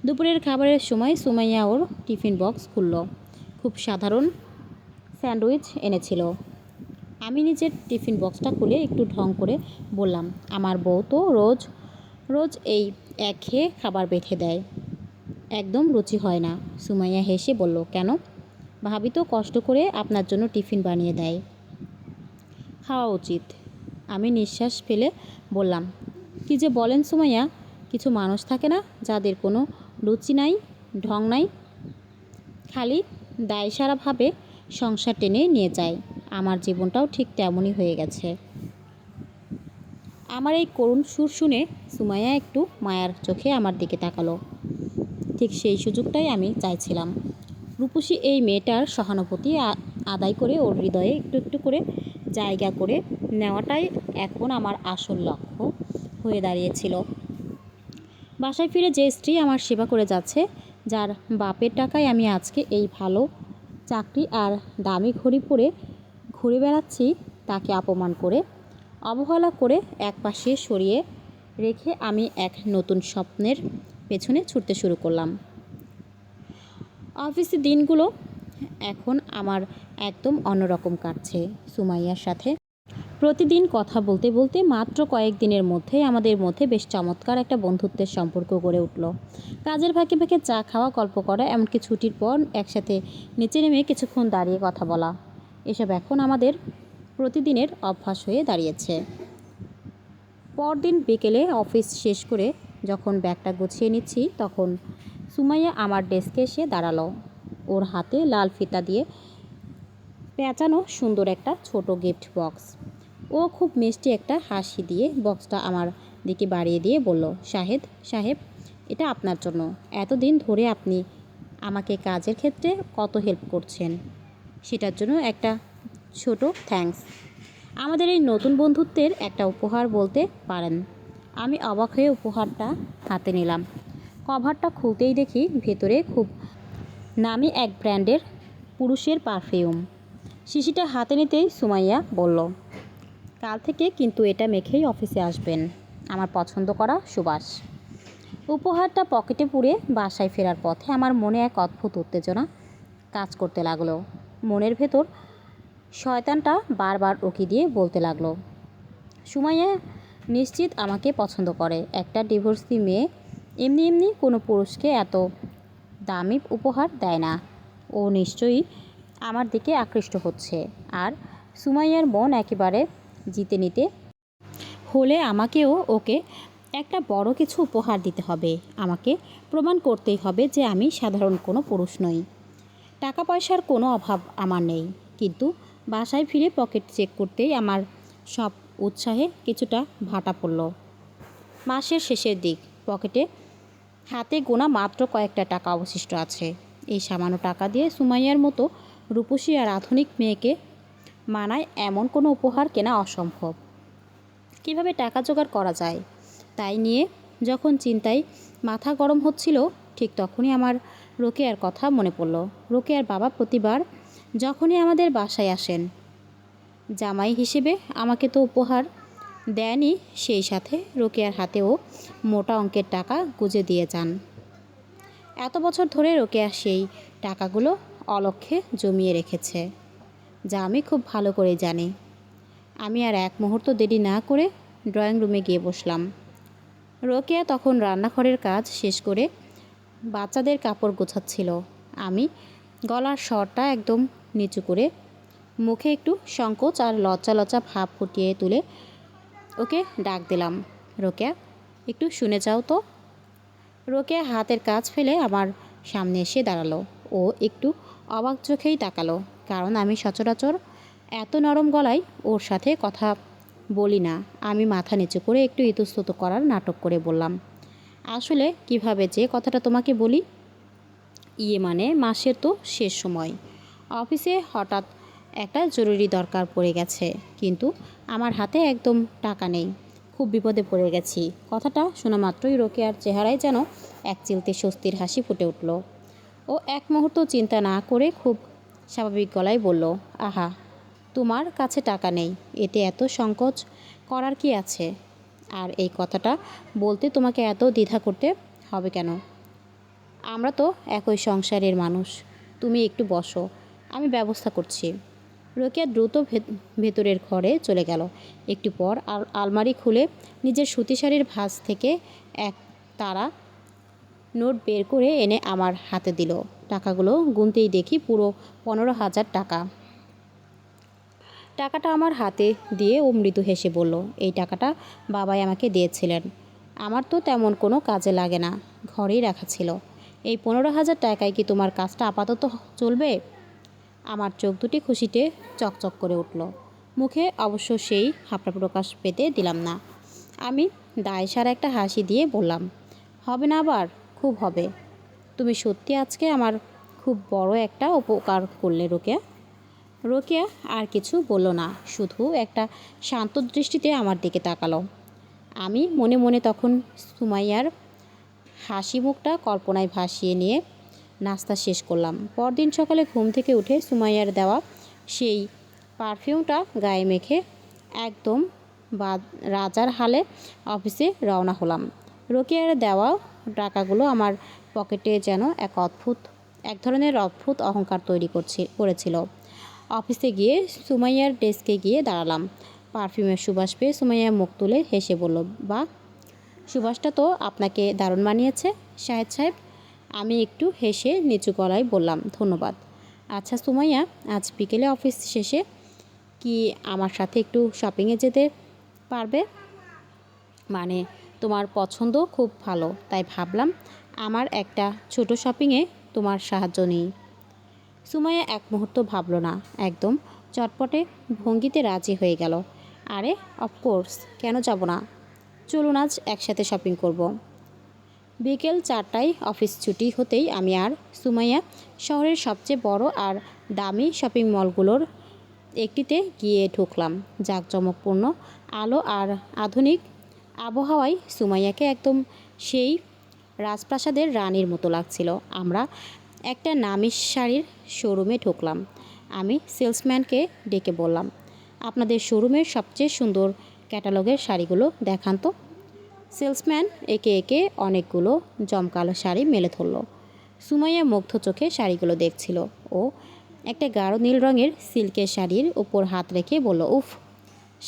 দুপুরের খাবারের সময় সুমাইয়া ওর টিফিন বক্স খুলল। খুব সাধারণ স্যান্ডউইচ এনেছিল। আমি নিজের টিফিন বক্সটা খুলে একটু ঢং করে বললাম, আমার বউ তো রোজ রোজ এই একঘেয়ে খাবার বেঁধে দেয়, একদম রুচি হয় না। সুমাইয়া হেসে বলল, কেন? ভাবি তো কষ্ট করে আপনার জন্য টিফিন বানিয়ে দেয়, খাওয়া উচিত। আমি নিঃশ্বাস ফেলে বললাম, কী যে বলেন সুমাইয়া, কিছু মানুষ থাকে না যাদের কোনো রুচি নাই, ঢং নাই, খালি দায়সারাভাবে সংসার টেনে নিয়ে যায়। আমার জীবনটাও ঠিক তেমনই হয়ে গেছে। আমার এই করুণ সুর শুনে সুমাইয়া একটু মায়ার চোখে আমার দিকে তাকালো। ঠিক সেই সুযোগটাই আমি চাইছিলাম। রূপসী এই মেয়েটার সহানুভূতি আদায় করে ওর হৃদয়ে একটু একটু করে জায়গা করে নেওয়াটাই এখন আমার আসল লক্ষ্য হয়ে দাঁড়িয়েছিল। বাসায় ফিরে যে স্ত্রী আমার সেবা করে যাচ্ছে, যার বাপের টাকায় আমি আজকে এই ভালো চাকরি আর দামি ঘড়ি পরে ঘুরে বেড়াচ্ছি, তাকে অপমান করে, অবহেলা করে একপাশে সরিয়ে রেখে আমি এক নতুন স্বপ্নের পেছনে ছুটতে শুরু করলাম। অফিসে দিনগুলো এখন আমার একদম অন্যরকম কাটছে সুমাইয়ার সাথে। প্রতিদিন কথা বলতে বলতে মাত্র কয়েকদিনের মধ্যেই আমাদের মধ্যে বেশ চমৎকার একটা বন্ধুত্বের সম্পর্ক গড়ে উঠল। কাজের ফাঁকে ফাঁকে চা খাওয়া, গল্প করা, এমনকি ছুটির পর একসাথে নিচে নেমে কিছুক্ষণ দাঁড়িয়ে কথা বলা, এসব এখন আমাদের প্রতিদিনের অভ্যাস হয়ে দাঁড়িয়েছে। পরদিন বিকেলে অফিস শেষ করে যখন ব্যাগটা গুছিয়ে নিচ্ছি, তখন সুমাইয়া আমার ডেস্কে এসে দাঁড়ালো। ওর হাতে লাল ফিতা দিয়ে পেঁচানো সুন্দর একটা ছোট গিফট বক্স। ও খুব মিষ্টি একটা হাসি দিয়ে বক্সটা আমার দিকে বাড়িয়ে দিয়ে বলল, শাহেদ সাহেব, এটা আপনার জন্য। এতদিন ধরে আপনি আমাকে কাজের ক্ষেত্রে কত হেল্প করছেন, সেটার জন্য একটা ছোট থ্যাঙ্কস। আমাদের এই নতুন বন্ধুত্বের একটা উপহার বলতে পারেন। আমি অবাক হয়ে উপহারটা হাতে নিলাম। কভারটা খুলতেই দেখি ভেতরে খুব নামি এক ব্র্যান্ডের পুরুষের পারফিউম। শিশিটা হাতে নিতেই সুমাইয়া বলল, কাল থেকে কিন্তু এটা মেখেই অফিসে আসবেন, আমার পছন্দ করা সুবাস। উপহারটা পকেটে পুরে বাসায় ফেরার পথে আমার মনে এক অদ্ভুত উত্তেজনা কাজ করতে লাগলো। মনের ভেতর শয়তানটা বারবার উকি দিয়ে বলতে লাগলো, সুমাইয়া নিশ্চিত আমাকে পছন্দ করে। একটা ডিভোর্সি মেয়ে এমনি এমনি কোনো পুরুষকে এত দামি উপহার দেয় না। ও নিশ্চয়ই আমার দিকে আকৃষ্ট হচ্ছে। আর সুমাইয়ার মন একেবারে জিতে নিতে হলে আমাকেও ওকে একটা বড় কিছু উপহার দিতে হবে। আমাকে প্রমাণ করতেই হবে যে আমি সাধারণ কোনো পুরুষ নই। টাকা পয়সার কোনো অভাব আমার নেই, কিন্তু বাসায় ফিরে পকেট চেক করতেই আমার সব উৎসাহে কিছুটা ভাটা পড়ল। মাসের শেষের দিক, পকেটে হাতে গোনা মাত্র কয়েকটা টাকা অবশিষ্ট আছে। এই সামান্য টাকা দিয়ে সুমাইয়ার মতো রূপসী আর আধুনিক মেয়েকে মানায় এমন কোনো উপহার কেনা অসম্ভব। কিভাবে টাকা জোগাড় করা যায় তাই নিয়ে যখন চিন্তায় মাথা গরম হচ্ছিল, ঠিক তখনই আমার রোকেয়ার কথা মনে পড়ল। রোকেয়ার বাবা প্রতিবার যখনই আমাদের বাসায় আসেন, জামাই হিসেবে আমাকে তো উপহার দেয়নি, সেই সাথে রোকেয়ার হাতেও মোটা অঙ্কের টাকা গুঁজে দিয়ে যান। এত বছর ধরে রোকেয়া সেই টাকাগুলো অলক্ষ্যে জমিয়ে রেখেছে, যা আমি খুব ভালো করে জানি। আমি আর এক মুহূর্ত দেরি না করে ড্রয়িং রুমে গিয়ে বসলাম। রোকেয়া তখন রান্নাঘরের কাজ শেষ করে বাচ্চাদের কাপড় গোছাচ্ছিল। আমি গলার স্বরটা একদম নিচু করে, মুখে একটু সংকোচ আর লজ্জা লজ্জা ভাব ফুটিয়ে তুলে ওকে ডাক দিলাম, রোকেয়া একটু শুনে যাও তো। রোকেয়া হাতের কাজ ফেলে আমার সামনে এসে দাঁড়ালো। ও একটু অবাক চোখেই তাকালো, কারণ আমি সচরাচর এত নরম গলায় ওর সাথে কথা বলি না। আমি মাথা নিচু করে একটু ইতস্তত করার নাটক করে বললাম, আসলে কিভাবে যে কথাটা তোমাকে বলি, মানে মাসের তো শেষ সময়, অফিসে হঠাৎ একটা জরুরি দরকার পড়ে গেছে, কিন্তু আমার হাতে একদম টাকা নেই, খুব বিপদে পড়ে গেছি। কথাটা শোনা মাত্রই রোকেয়ার চেহারায় যেন এক চিলতে স্বস্তির হাসি ফুটে উঠল। ও এক মুহূর্ত চিন্তা না করে খুব স্বাভাবিক গলায় বলল, আহা, তোমার কাছে টাকা নেই, এতে এত সংকোচ করার কি আছে? আর এই কথাটা বলতে তোমাকে এত দ্বিধা করতে হবে কেন? আমরা তো একই সংসারের মানুষ। তুমি একটু বসো, আমি ব্যবস্থা করছি। রোকেয়া দ্রুত ভেতরের ঘরে চলে গেল। একটু পর আলমারি খুলে নিজের সুতি শাড়ির ভাঁজ থেকে এক তারা নোট বের করে এনে আমার হাতে দিল। টাকাগুলো গুনতেই দেখি পুরো 15,000 টাকা। টাকাটা আমার হাতে দিয়ে ও মৃদু হেসে বলল, এই টাকাটা বাবাই আমাকে দিয়েছিলেন। আমার তো তেমন কোনো কাজে লাগে না, ঘরেই রাখা ছিল। এই 15,000 টাকায় কি তোমার কাজটা আপাতত চলবে? আমার চোখ দুটি খুশিতে চকচক করে উঠল। মুখে অবশ্য সেই ভাবনা প্রকাশ পেতে দিলাম না। আমি দায়সারা একটা হাসি দিয়ে বললাম, হবে না আবার? খুব হবে। তুমি সত্যি আজকে আমার খুব বড় একটা উপকার করলে রোকেয়া। রোকেয়া আর কিছু বলল না, শুধু একটা শান্ত দৃষ্টিতে আমার দিকে তাকালো। আমি মনে মনে তখন সুমাইয়ার হাসি মুখটা কল্পনায় ভাসিয়ে নিয়ে নাস্তা শেষ করলাম। পরদিন সকালে ঘুম থেকে উঠে সুমাইয়ার দেওয়া সেই পারফিউমটা গায়ে মেখে একদম রাজার হালে অফিসে রওনা হলাম। রোকেয়ার দেওয়া টাকাগুলো আমার পকেটে যেন এক অদ্ভুত এক ধরনের অদ্ভুত অহংকার তৈরি করেছিল। অফিসে গিয়ে সুমাইয়ার ডেস্কে গিয়ে দাঁড়ালাম। পারফিউমের সুবাস পেয়ে সুমাইয়া মুখ তুলে হেসে বলল, বা, সুবাসটা তো আপনাকে দারুণ মানিয়েছে শাহেদ সাহেব। আমি একটু হেসে নিচু গলায় বললাম, ধন্যবাদ। আচ্ছা সুমাইয়া, আজ বিকেলে অফিস শেষে কি আমার সাথে একটু শপিংয়ে যেতে পারবে? মানে, তোমার পছন্দ খুব ভালো, তাই ভাবলাম আমার একটা ছোট শপিংয়ে তোমার সাহায্য নিই। সুমাইয়া এক মুহূর্ত ভাবল না, একদম চটপটে ভঙ্গিতে রাজি হয়ে গেল। আরে অফকোর্স, কেন যাব না, চলুন আজ একসাথে শপিং করব। বিকেল 4টায় অফিস ছুটি হতেই আমি আর সুমাইয়া শহরের সবচেয়ে বড় আর দামি শপিং মলগুলোর একটিতে গিয়ে ঢুকলাম। জাঁকজমকপূর্ণ আলো আর আধুনিক আবহাওয়ায় সুমাইয়াকে একদম সেই রাজপ্রাসাদের রানীর মতো লাগছিল। আমরা একটা নামি শাড়ির শোরুমে ঢুকলাম। আমি সেলসম্যানকে ডেকে বললাম, আপনাদের শোরুমের সবচেয়ে সুন্দর ক্যাটালগের শাড়িগুলো দেখান তো। সেলসম্যান একে একে অনেকগুলো জমকালো শাড়ি মেলে ধরল। সুমাইয়া মুগ্ধ চোখে শাড়িগুলো দেখছিল। ও একটা গাঢ় নীল রঙের সিল্কের শাড়ির উপর হাত রেখে বলল, উফ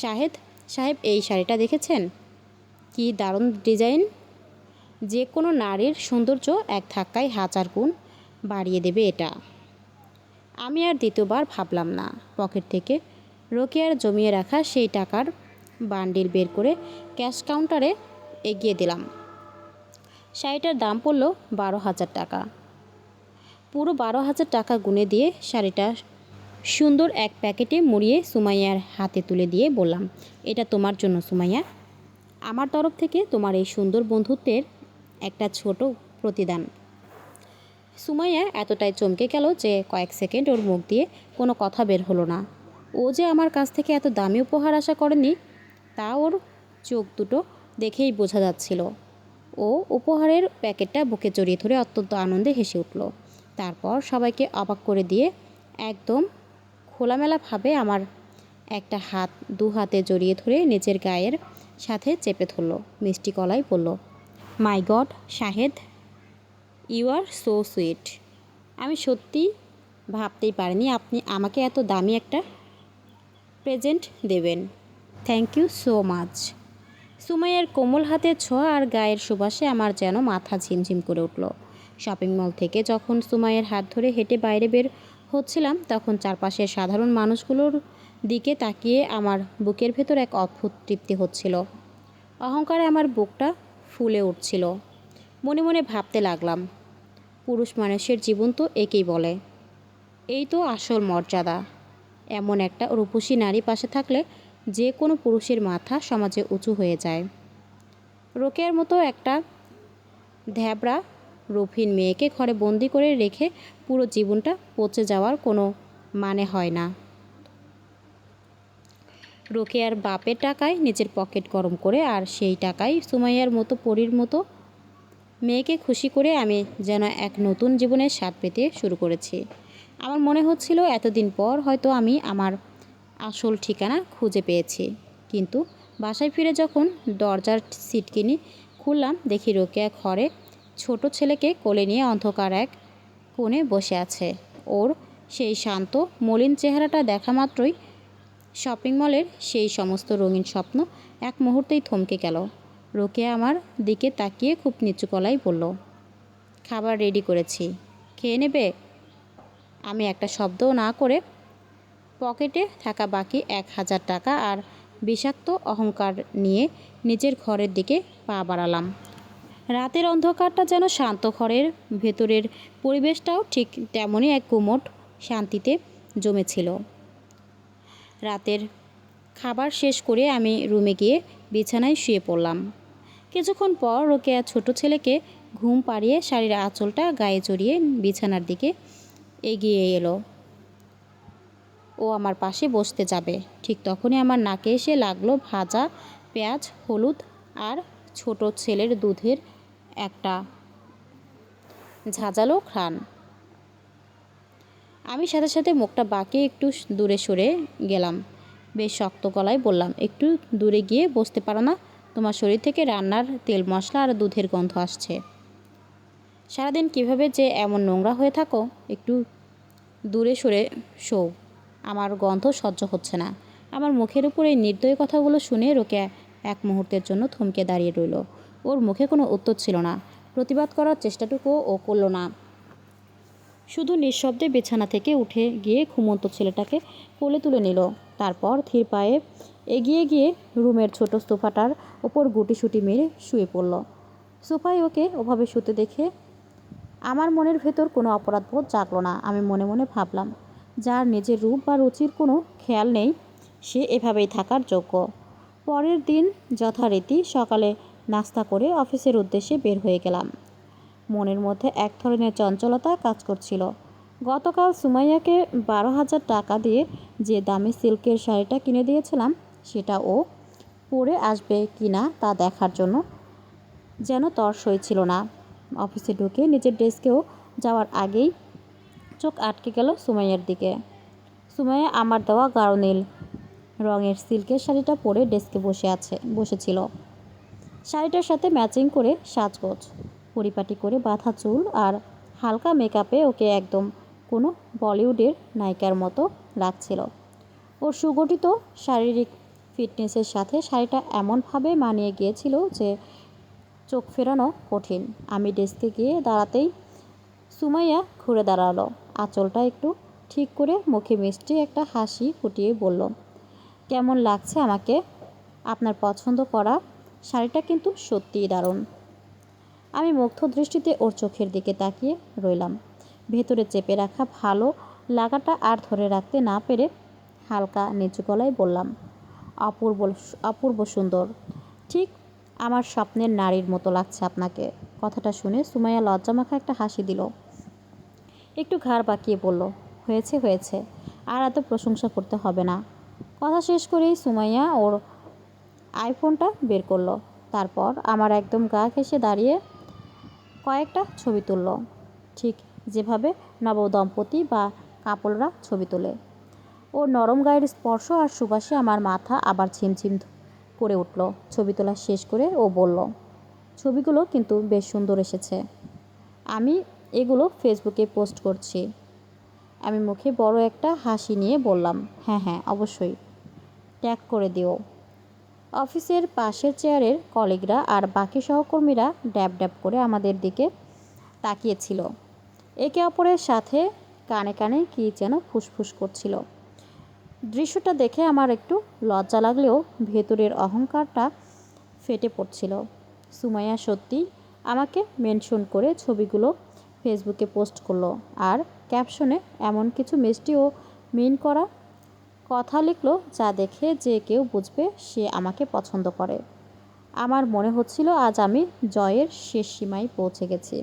শাহেদ সাহেব, এই শাড়িটা দেখেছেন? কি দারুণ ডিজাইন! যে কোনো নারীর সৌন্দর্য এক ধাক্কায় 1000 গুণ বাড়িয়ে দেবে এটা। আমি আর দ্বিতীয়বার ভাবলাম না। পকেট থেকে রোকেয়ার জমিয়ে রাখা সেই টাকার বান্ডিল বের করে ক্যাশ কাউন্টারে এগিয়ে দিলাম। শাড়িটার দাম পড়ল 12,000 টাকা। পুরো 12,000 টাকা গুনে দিয়ে শাড়িটা সুন্দর এক প্যাকেটে মুড়িয়ে সুমাইয়ার হাতে তুলে দিয়ে বললাম, এটা তোমার জন্য সুমাইয়া। আমার তরফ থেকে তোমার এই সুন্দর বন্ধুত্বের একটা ছোট প্রতিদান। সুমাইয়া এতটাই চমকে গেল যে কয়েক সেকেন্ড ওর মুখ দিয়ে কোনো কথা বের হলো না। ও যে আমার কাছ থেকে এত দামি উপহার আশা করেনি তা ওর চোখ দুটো দেখেই বোঝা যাচ্ছিল। ও উপহারের প্যাকেটটা বুকে জড়িয়ে ধরে অত্যন্ত আনন্দে হেসে উঠল। তারপর সবাইকে অবাক করে দিয়ে একদম খোলামেলাভাবে আমার একটা হাত দু হাতে জড়িয়ে ধরে নিজের গায়ের সাথে চেপে ধরল। মিষ্টি গলায় বলল, my God Shahed, you are so sweet. আমি সত্যি ভাবতেই পারিনি আপনি আমাকে এত দামি একটা প্রেজেন্ট দেবেন। Thank you so much. সুমাইয়ার কোমল হাতের ছোঁয়া আর গায়ের সুবাসে আমার যেন মাথা ঝিমঝিম করে উঠল। শপিং মল থেকে যখন সুমাইয়ার হাত ধরে হেঁটে বাইরে বের হচ্ছিলাম, তখন চারপাশের সাধারণ মানুষগুলোর দিকে তাকিয়ে আমার বুকের ভেতর এক অদ্ভুত তৃপ্তি হচ্ছিল। অহংকারে আমার বুকটা ফুলে উঠছিল। মনে মনে ভাবতে লাগলাম, পুরুষ মানুষের জীবন তো একেই বলে। এই তো আসল মর্যাদা। এমন একটা রূপসী নারী পাশে থাকলে যে কোনো পুরুষের মাথা সমাজে উঁচু হয়ে যায়। রোকেয়ার মতো একটা ধ্যাবড়া রূপহীন মেয়েকে ঘরে বন্দি করে রেখে পুরো জীবনটা পচে যাওয়ার কোনো মানে হয় না। রোকেয়ার বাপের টাকায় নিজের পকেট গরম করে আর সেই টাকায় সুমাইয়ার মতো পরীর মতো মেয়েকে খুশি করে আমি যেন এক নতুন জীবনের স্বাদ পেতে শুরু করেছি। আমার মনে হচ্ছিল এতদিন পর হয়তো আমি আমার আসল ঠিকানা খুঁজে পেয়েছি। কিন্তু বাসায় ফিরে যখন দরজার সিটকিনি খুললাম, দেখি রোকেয়া ঘরে ছোট ছেলেকে কোলে নিয়ে অন্ধকার এক কোণে বসে আছে। ওর সেই শান্ত মলিন চেহারাটা দেখা মাত্রই শপিং মলের সেই সমস্ত রঙিন স্বপ্ন এক মুহূর্তেই থমকে গেল। রোকেয়া আমার দিকে তাকিয়ে খুব নিচু গলায় বলল, খাবার রেডি করেছি, খেয়ে নেবে? আমি একটা শব্দও না করে পকেটে থাকা বাকি 1000 টাকা আর বিষাক্ত অহংকার নিয়ে নিজের ঘরের দিকে পা বাড়ালাম। রাতের অন্ধকারটা যেন শান্ত, ঘরের ভেতরের পরিবেশটাও ঠিক তেমনই এক গুমোট শান্তিতে জমেছিল। রাতের খাবার শেষ করে আমি রুমে গিয়ে বিছানায় শুয়ে পড়লাম। কিছুক্ষণ পর রোকেয়া ছোট ছেলেকে ঘুম পাড়িয়ে শাড়ির আঁচলটা গায়ে জড়িয়ে বিছানার দিকে এগিয়ে এলো। ও আমার পাশে বসতে যাবে, ঠিক তখনই আমার নাকে এসে লাগলো ভাজা পেঁয়াজ, হলুদ আর ছোট ছেলের দুধের একটা ঝাঁঝালো ঘ্রাণ। আমি সাথে সাথে মুখটা বাঁকিয়ে একটু দূরে সরে গেলাম। বেশ শক্ত গলায় বললাম, একটু দূরে গিয়ে বসতে পারো না? তোমার শরীর থেকে রান্নার তেল মশলা আর দুধের গন্ধ আসছে। সারাদিন কিভাবে যে এমন নোংরা হয়ে থাকো, একটু দূরে সরে শো, আমার গন্ধ সহ্য হচ্ছে না। আমার মুখের উপর এই নির্দয় কথাগুলো শুনে রোকেয়া এক মুহূর্তের জন্য থমকে দাঁড়িয়ে রইল। ওর মুখে কোনো উত্তর ছিল না, প্রতিবাদ করার চেষ্টাটুকুও ও করল না। শুধু নিঃশব্দে বিছানা থেকে উঠে গিয়ে ঘুমন্ত ছেলেটাকে কোলে তুলে নিল। তারপর ধীর পায়ে এগিয়ে গিয়ে রুমের ছোট সোফাটার ওপর গুটিসুটি মেরে শুয়ে পড়ল। সোফায় ওকে ওভাবে শুতে দেখে আমার মনের ভেতর কোনো অপরাধবোধ জাগলো না। আমি মনে মনে ভাবলাম, যার নিজের রূপ বা রুচির কোনো খেয়াল নেই, সে এভাবেই থাকার যোগ্য। পরের দিন যথারীতি সকালে নাস্তা করে অফিসের উদ্দেশ্যে বের হয়ে গেলাম। মনের মধ্যে এক ধরনের চঞ্চলতা কাজ করছিল। গতকাল সুমাইয়াকে 12,000 টাকা দিয়ে যে দামি সিল্কের শাড়িটা কিনে দিয়েছিলাম, সেটা ও পরে আসবে কি না তা দেখার জন্য যেন তর সই ছিল না। অফিসে ঢুকে নিজের ডেস্কেও যাওয়ার আগেই চোখ আটকে গেল সুমাইয়ার দিকে। সুমাইয়া আমার দেওয়া গাঢ় নীল রঙের সিল্কের শাড়িটা পরে ডেস্কে বসেছিল। শাড়িটার সাথে ম্যাচিং করে সাজগোজ, পরিপাটি করে বাঁধা চুল আর হালকা মেকআপে ওকে একদম কোনো বলিউডের নায়িকার মতো লাগছিল। ওর সুগঠিত শারীরিক ফিটনেসের সাথে শাড়িটা এমনভাবে মানিয়ে গিয়েছিল যে চোখ ফেরানো কঠিন। আমি ডেস্কে গিয়ে দাঁড়াতেই সুমাইয়া ঘুরে দাঁড়ালো। আঁচলটা একটু ঠিক করে মুখে মিষ্টি একটা হাসি ফুটিয়ে বলল, কেমন লাগছে আমাকে? আপনার পছন্দ করা শাড়িটা কিন্তু সত্যিই দারুণ। আমি মুগ্ধ দৃষ্টিতে ওর চোখের দিকে তাকিয়ে রইলাম। ভেতরে চেপে রাখা ভালো লাগাটা আর ধরে রাখতে না পেরে হালকা নিচু গলায় বললাম, অপূর্ব অপূর্ব সুন্দর, ঠিক আমার স্বপ্নের নারীর মতো লাগছে আপনাকে। কথাটা শুনে সুমাইয়া লজ্জামাখা একটা হাসি দিল, একটু ঘাড় বাঁকিয়ে বলল, হয়েছে হয়েছে, আর এত প্রশংসা করতে হবে না। কথা শেষ করেই সুমাইয়া ওর আইফোনটা বের করলো। তারপর আমার একদম গা ঘেঁষে দাঁড়িয়ে কয়েকটা ছবি তুলল, ঠিক যেভাবে নবদম্পতি বা কাপলরা ছবি তোলে। ওর নরম গায়ের স্পর্শ আর সুবাসে আমার মাথা আবার ঝিমঝিম করে উঠল। ছবি তোলা শেষ করে ও বলল, ছবিগুলো কিন্তু বেশ সুন্দর এসেছে। আমি এগুলো ফেসবুকে পোস্ট করছি। আমি মুখে বড় একটা হাসি নিয়ে বললাম, হ্যাঁ হ্যাঁ অবশ্যই, ট্যাগ করে দিও। অফিসের পাশের চেয়ারের কলিগরা আর বাকি সহকর্মীরা ড্যাব ড্যাব করে আমাদের দিকে তাকিয়েছিল। একে অপরের সাথে কানে কানে কী যেন ফুসফুস করছিল। দৃশ্যটা দেখে আমার একটু লজ্জা লাগলেও ভেতরের অহংকারটা ফেটে পড়ছিল। সুমাইয়া সত্যি আমাকে মেনশন করে ছবিগুলো ফেসবুকে পোস্ট করলো আর ক্যাপশনে এমন কিছু মিষ্টি ও মিন করা কথা লিখলো যা দেখে যে কেউ বুঝবে সে আমাকে পছন্দ করে। আমার মনে হচ্ছিল আজ আমি জয়ের শেষ সীমায় পৌঁছে গেছি।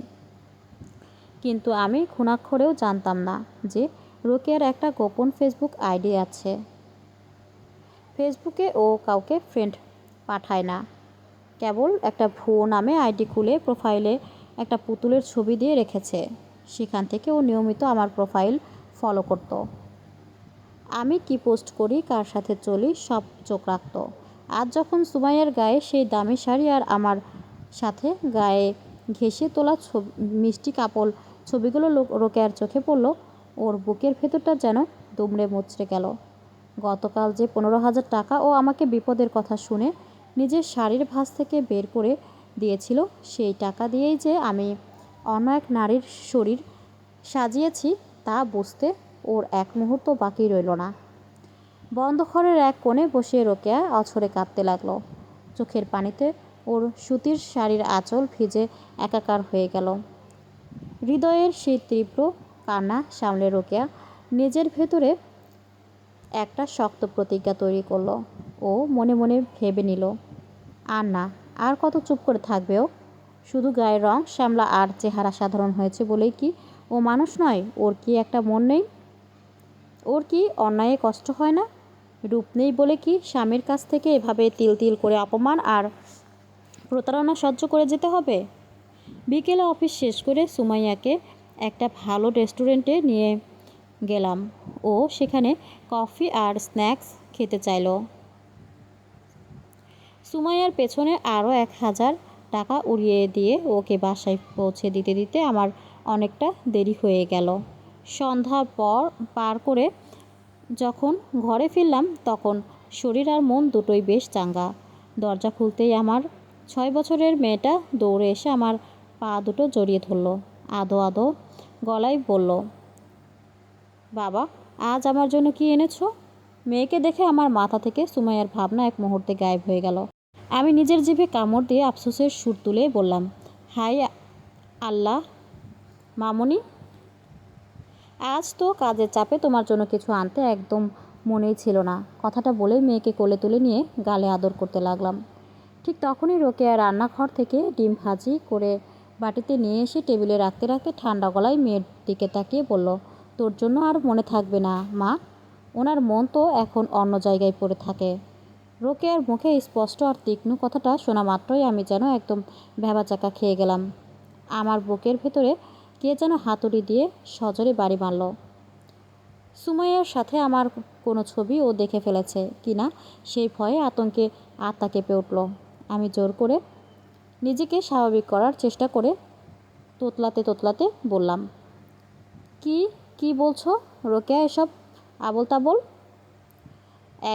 কিন্তু আমি ঘুণাক্ষরেও জানতাম না যে রোকেয়ার একটা গোপন ফেসবুক আইডি আছে। ফেসবুকে ও কাউকে ফ্রেন্ড পাঠায় না, কেবল একটা ভুয়ো নামে আইডি খুলে প্রোফাইলে একটা পুতুলের ছবি দিয়ে রেখেছে। সেখান থেকে ও নিয়মিত আমার প্রোফাইল ফলো করত। আমি কি পোস্ট করি, কার সাথে চলি, সব চোখ রাখত। আজ যখন সুমাইয়ার গায়ে সেই দামি শাড়ি আর আমার সাথে গায়ে ঘেঁষে তোলা মিষ্টি কাপড় ছবিগুলো রোকেয়ার চোখে পড়ল, ওর বুকের ভেতরটা যেন দুমড়ে মুচড়ে গেল। গতকাল যে 15,000 টাকা ও আমাকে বিপদের কথা শুনে নিজের শাড়ির ভাঁজ থেকে বের করে দিয়েছিল, সেই টাকা দিয়েই যে আমি অন্য এক নারীর শরীর সাজিয়েছি তা বুঝতে ওর এক মুহূর্ত বাকি রইল না। বন্ধ ঘরের এক কোণে বসে রোকেয়া অঝরে কাঁদতে লাগলো। চোখের পানিতে ওর সুতির শাড়ির আঁচল ভিজে একাকার হয়ে গেল। হৃদয়ের সেই তীব্র কান্না সামলে রোকেয়া নিজের ভেতরে একটা শক্ত প্রতিজ্ঞা তৈরি করলো। ও মনে মনে ভেবে নিল, আর না, আর কত চুপ করে থাকবে ও? শুধু গায়ের রং শ্যামলা আর চেহারা সাধারণ হয়েছে বলেই কি ও মানুষ নয়? ওর কি একটা মন নেই? ওর কি অন্যায়ে কষ্ট হয় না? রূপ নেই বলে কি স্বামীর কাছ থেকে এভাবে তিল তিল করে অপমান আর প্রতারণা সহ্য করে যেতে হবে? বিকেলে অফিস শেষ করে সুমাইয়াকে একটা ভালো রেস্টুরেন্টে নিয়ে গেলাম। ও সেখানে কফি আর স্ন্যাক্স খেতে চাইল। সুমাইয়ার পেছনে আরও 1,000 টাকা উড়িয়ে দিয়ে ওকে বাসায় পৌঁছে দিতে দিতে আমার অনেকটা দেরি হয়ে গেল। সন্ধ্যা পার করে যখন ঘরে ফিরলাম তখন শরীর আর মন দুটোই বেশ চাঙ্গা। দরজা খুলতেই আমার 6 বছরের মেয়েটা দৌড়ে এসে আমার পা দুটো জড়িয়ে ধরল। আদো আদো গলায় বলল, বাবা, আজ আমার জন্য কি এনেছো? মেয়েকে দেখে আমার মাথা থেকে সুমাইয়ার ভাবনা এক মুহূর্তে গায়েব হয়ে গেল। আমি নিজের জিভে কামড় দিয়ে আফসোসের সুর তুলে বললাম, হাই আল্লাহ মামুনি, আজ তো কাজের চাপে তোমার জন্য কিছু আনতে একদম মনেই ছিল না। কথাটা বলেই মেয়েকে কোলে তুলে নিয়ে গালে আদর করতে লাগলাম। ঠিক তখনই রোকেয়া রান্নাঘর থেকে ডিম ভাজি করে বাটিতে নিয়ে এসে টেবিলে রাখতে রাখতে ঠান্ডা গলায় মেয়ের দিকে তাকিয়ে বলল, তোর জন্য আর মনে থাকবে না মা, ওনার মন তো এখন অন্য জায়গায় পড়ে থাকে। রোকেয়ার মুখে স্পষ্ট আর তীক্ষ্ণ কথাটা শোনা মাত্রই আমি যেন একদম ভ্যাবাচাকা খেয়ে গেলাম। আমার বুকের ভেতরে কে যেন হাতুড়ি দিয়ে সজোরে বাড়ি মারল। সুমাইয়ার সাথে আমার কোনো ছবি ও দেখে ফেলেছে কিনা সেই ভয়ে আতঙ্কে আত্মা কেঁপে উঠল। আমি জোর করে নিজেকে স্বাভাবিক করার চেষ্টা করে তোতলাতে তোতলাতে বললাম, কি বলছো রোকেয়া, এসব আবোল তাবোল?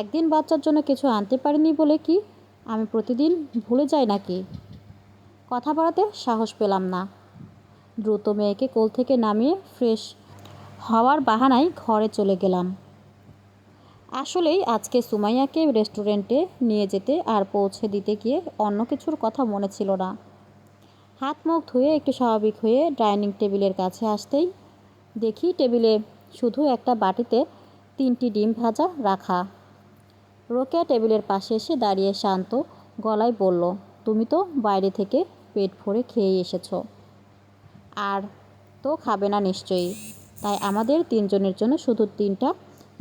একদিন বাচ্চার জন্য কিছু আনতে পারিনি বলে কি আমি প্রতিদিন ভুলে যাই নাকি? কথা বাড়াতে সাহস পেলাম না। দ্রুত মেয়েকে কোল থেকে নামিয়ে ফ্রেশ হওয়ার বাহানায় ঘরে চলে গেলাম। আসলেই আজকে সুমাইয়াকে রেস্টুরেন্টে নিয়ে যেতে আর পৌঁছে দিতে গিয়ে অন্য কিছুর কথা মনে ছিল না। হাত মুখ ধুয়ে একটু স্বাভাবিক হয়ে ডাইনিং টেবিলের কাছে আসতেই দেখি টেবিলে শুধু একটা বাটিতে 3টি ডিম ভাজা রাখা। রোকেয়া টেবিলের পাশে এসে দাঁড়িয়ে শান্ত গলায় বলল, তুমি তো বাইরে থেকে পেট ভরে খেয়ে এসেছো, আর তো খাবে না নিশ্চয়ই, তাই আমাদের 3 জনের জন্য শুধু 3টা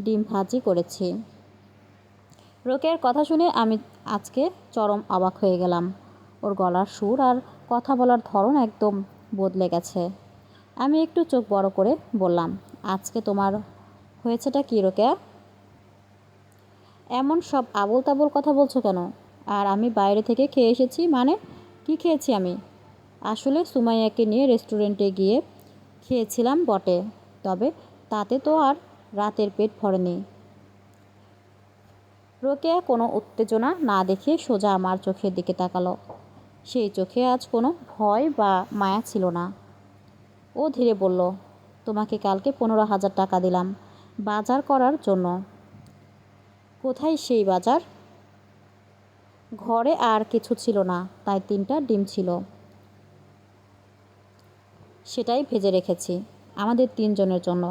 ডিম ভাজি করেছি। রোকেয়ার কথা শুনে আমি আজকে চরম অবাক হয়ে গেলাম। ওর গলার সুর আর কথা বলার ধরন একদম বদলে গেছে। আমি একটু চোখ বড় করে বললাম, আজকে তোমার হয়েছেটা কী রোকেয়া? এমন সব আবোল তাবোল কথা বলছো কেন? আর আমি বাইরে থেকে খেয়ে এসেছি মানে কি খেয়েছি আমি? আসলে সুমাইয়াকে নিয়ে রেস্টুরেন্টে গিয়ে খেয়েছিলাম বটে, তবে তাতে তো আর রাতের পেট ভরেনি। রোকেয়া কোনো উত্তেজনা না দেখিয়ে সোজা আমার চোখের দিকে তাকালো। সেই চোখে আজ কোনো ভয় বা মায়া ছিল না। ও ধীরে বলল, তোমাকে কালকে 15,000 টাকা দিলাম বাজার করার জন্য। কোথায় সেই বাজার? ঘরে আর কিছু ছিল না, তাই 3টা ডিম ছিল, সেটাই ভেজে রেখেছি আমাদের 3 জনের জন্য।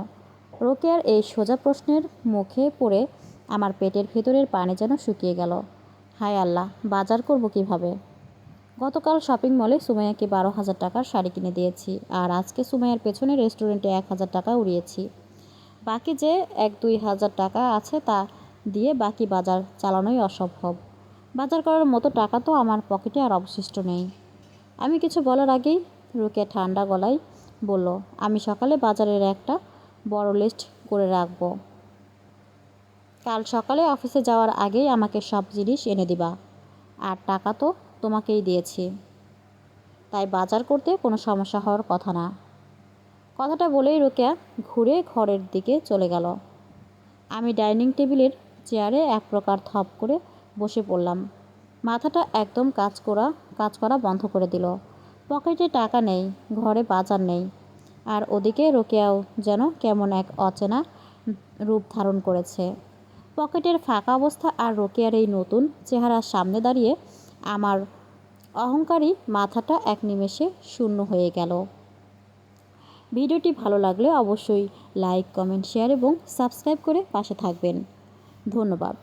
রোকেয়ার এই সোজা প্রশ্নের মুখে পড়ে আমার পেটের ভেতরের পানি যেন শুকিয়ে গেল। হায় আল্লাহ, বাজার করব কিভাবে? গতকাল শপিং মলে সুমাইয়াকে 12,000 টাকার শাড়ি কিনে দিয়েছি, আর আজকে সুমাইয়ার পেছনে রেস্টুরেন্টে 1,000 টাকা উড়িয়েছি। বাকি যে 1-2 হাজার টাকা আছে তা দিয়ে বাকি বাজার চালানোই অসম্ভব। বাজার করার মতো টাকা তো আমার পকেটে আর অবশিষ্ট নেই। আমি কিছু বলার আগেই রোকেয়া ঠান্ডা গলায় বলল, আমি সকালে বাজারের একটা বড় লিস্ট করে রাখব। কাল সকালে অফিসে যাওয়ার আগেই আমাকে সব জিনিস এনে দিবা। আর টাকা তো তোমাকেই দিয়েছি, তাই বাজার করতে কোনো সমস্যা হওয়ার কথা না। কথাটা বলেই রোকেয়া ঘুরে ঘরের দিকে চলে গেল। আমি ডাইনিং টেবিলের চেয়ারে এক প্রকার থপ করে বসে পড়লাম। মাথাটা একদম কাজ করা বন্ধ করে দিল। পকেটে টাকা নেই, ঘরে বাজার নেই, আর ওদিকে রোকেয়াও যেন কেমন এক অচেনা রূপ ধারণ করেছে। পকেটের ফাঁকা অবস্থা আর রোকেয়ার এই নতুন চেহারার সামনে দাঁড়িয়ে আমার অহংকারী মাথাটা এক নিমেষে শূন্য হয়ে গেল। ভিডিওটি ভালো লাগলে অবশ্যই লাইক, কমেন্ট, শেয়ার এবং সাবস্ক্রাইব করে পাশে থাকবেন। ধন্যবাদ।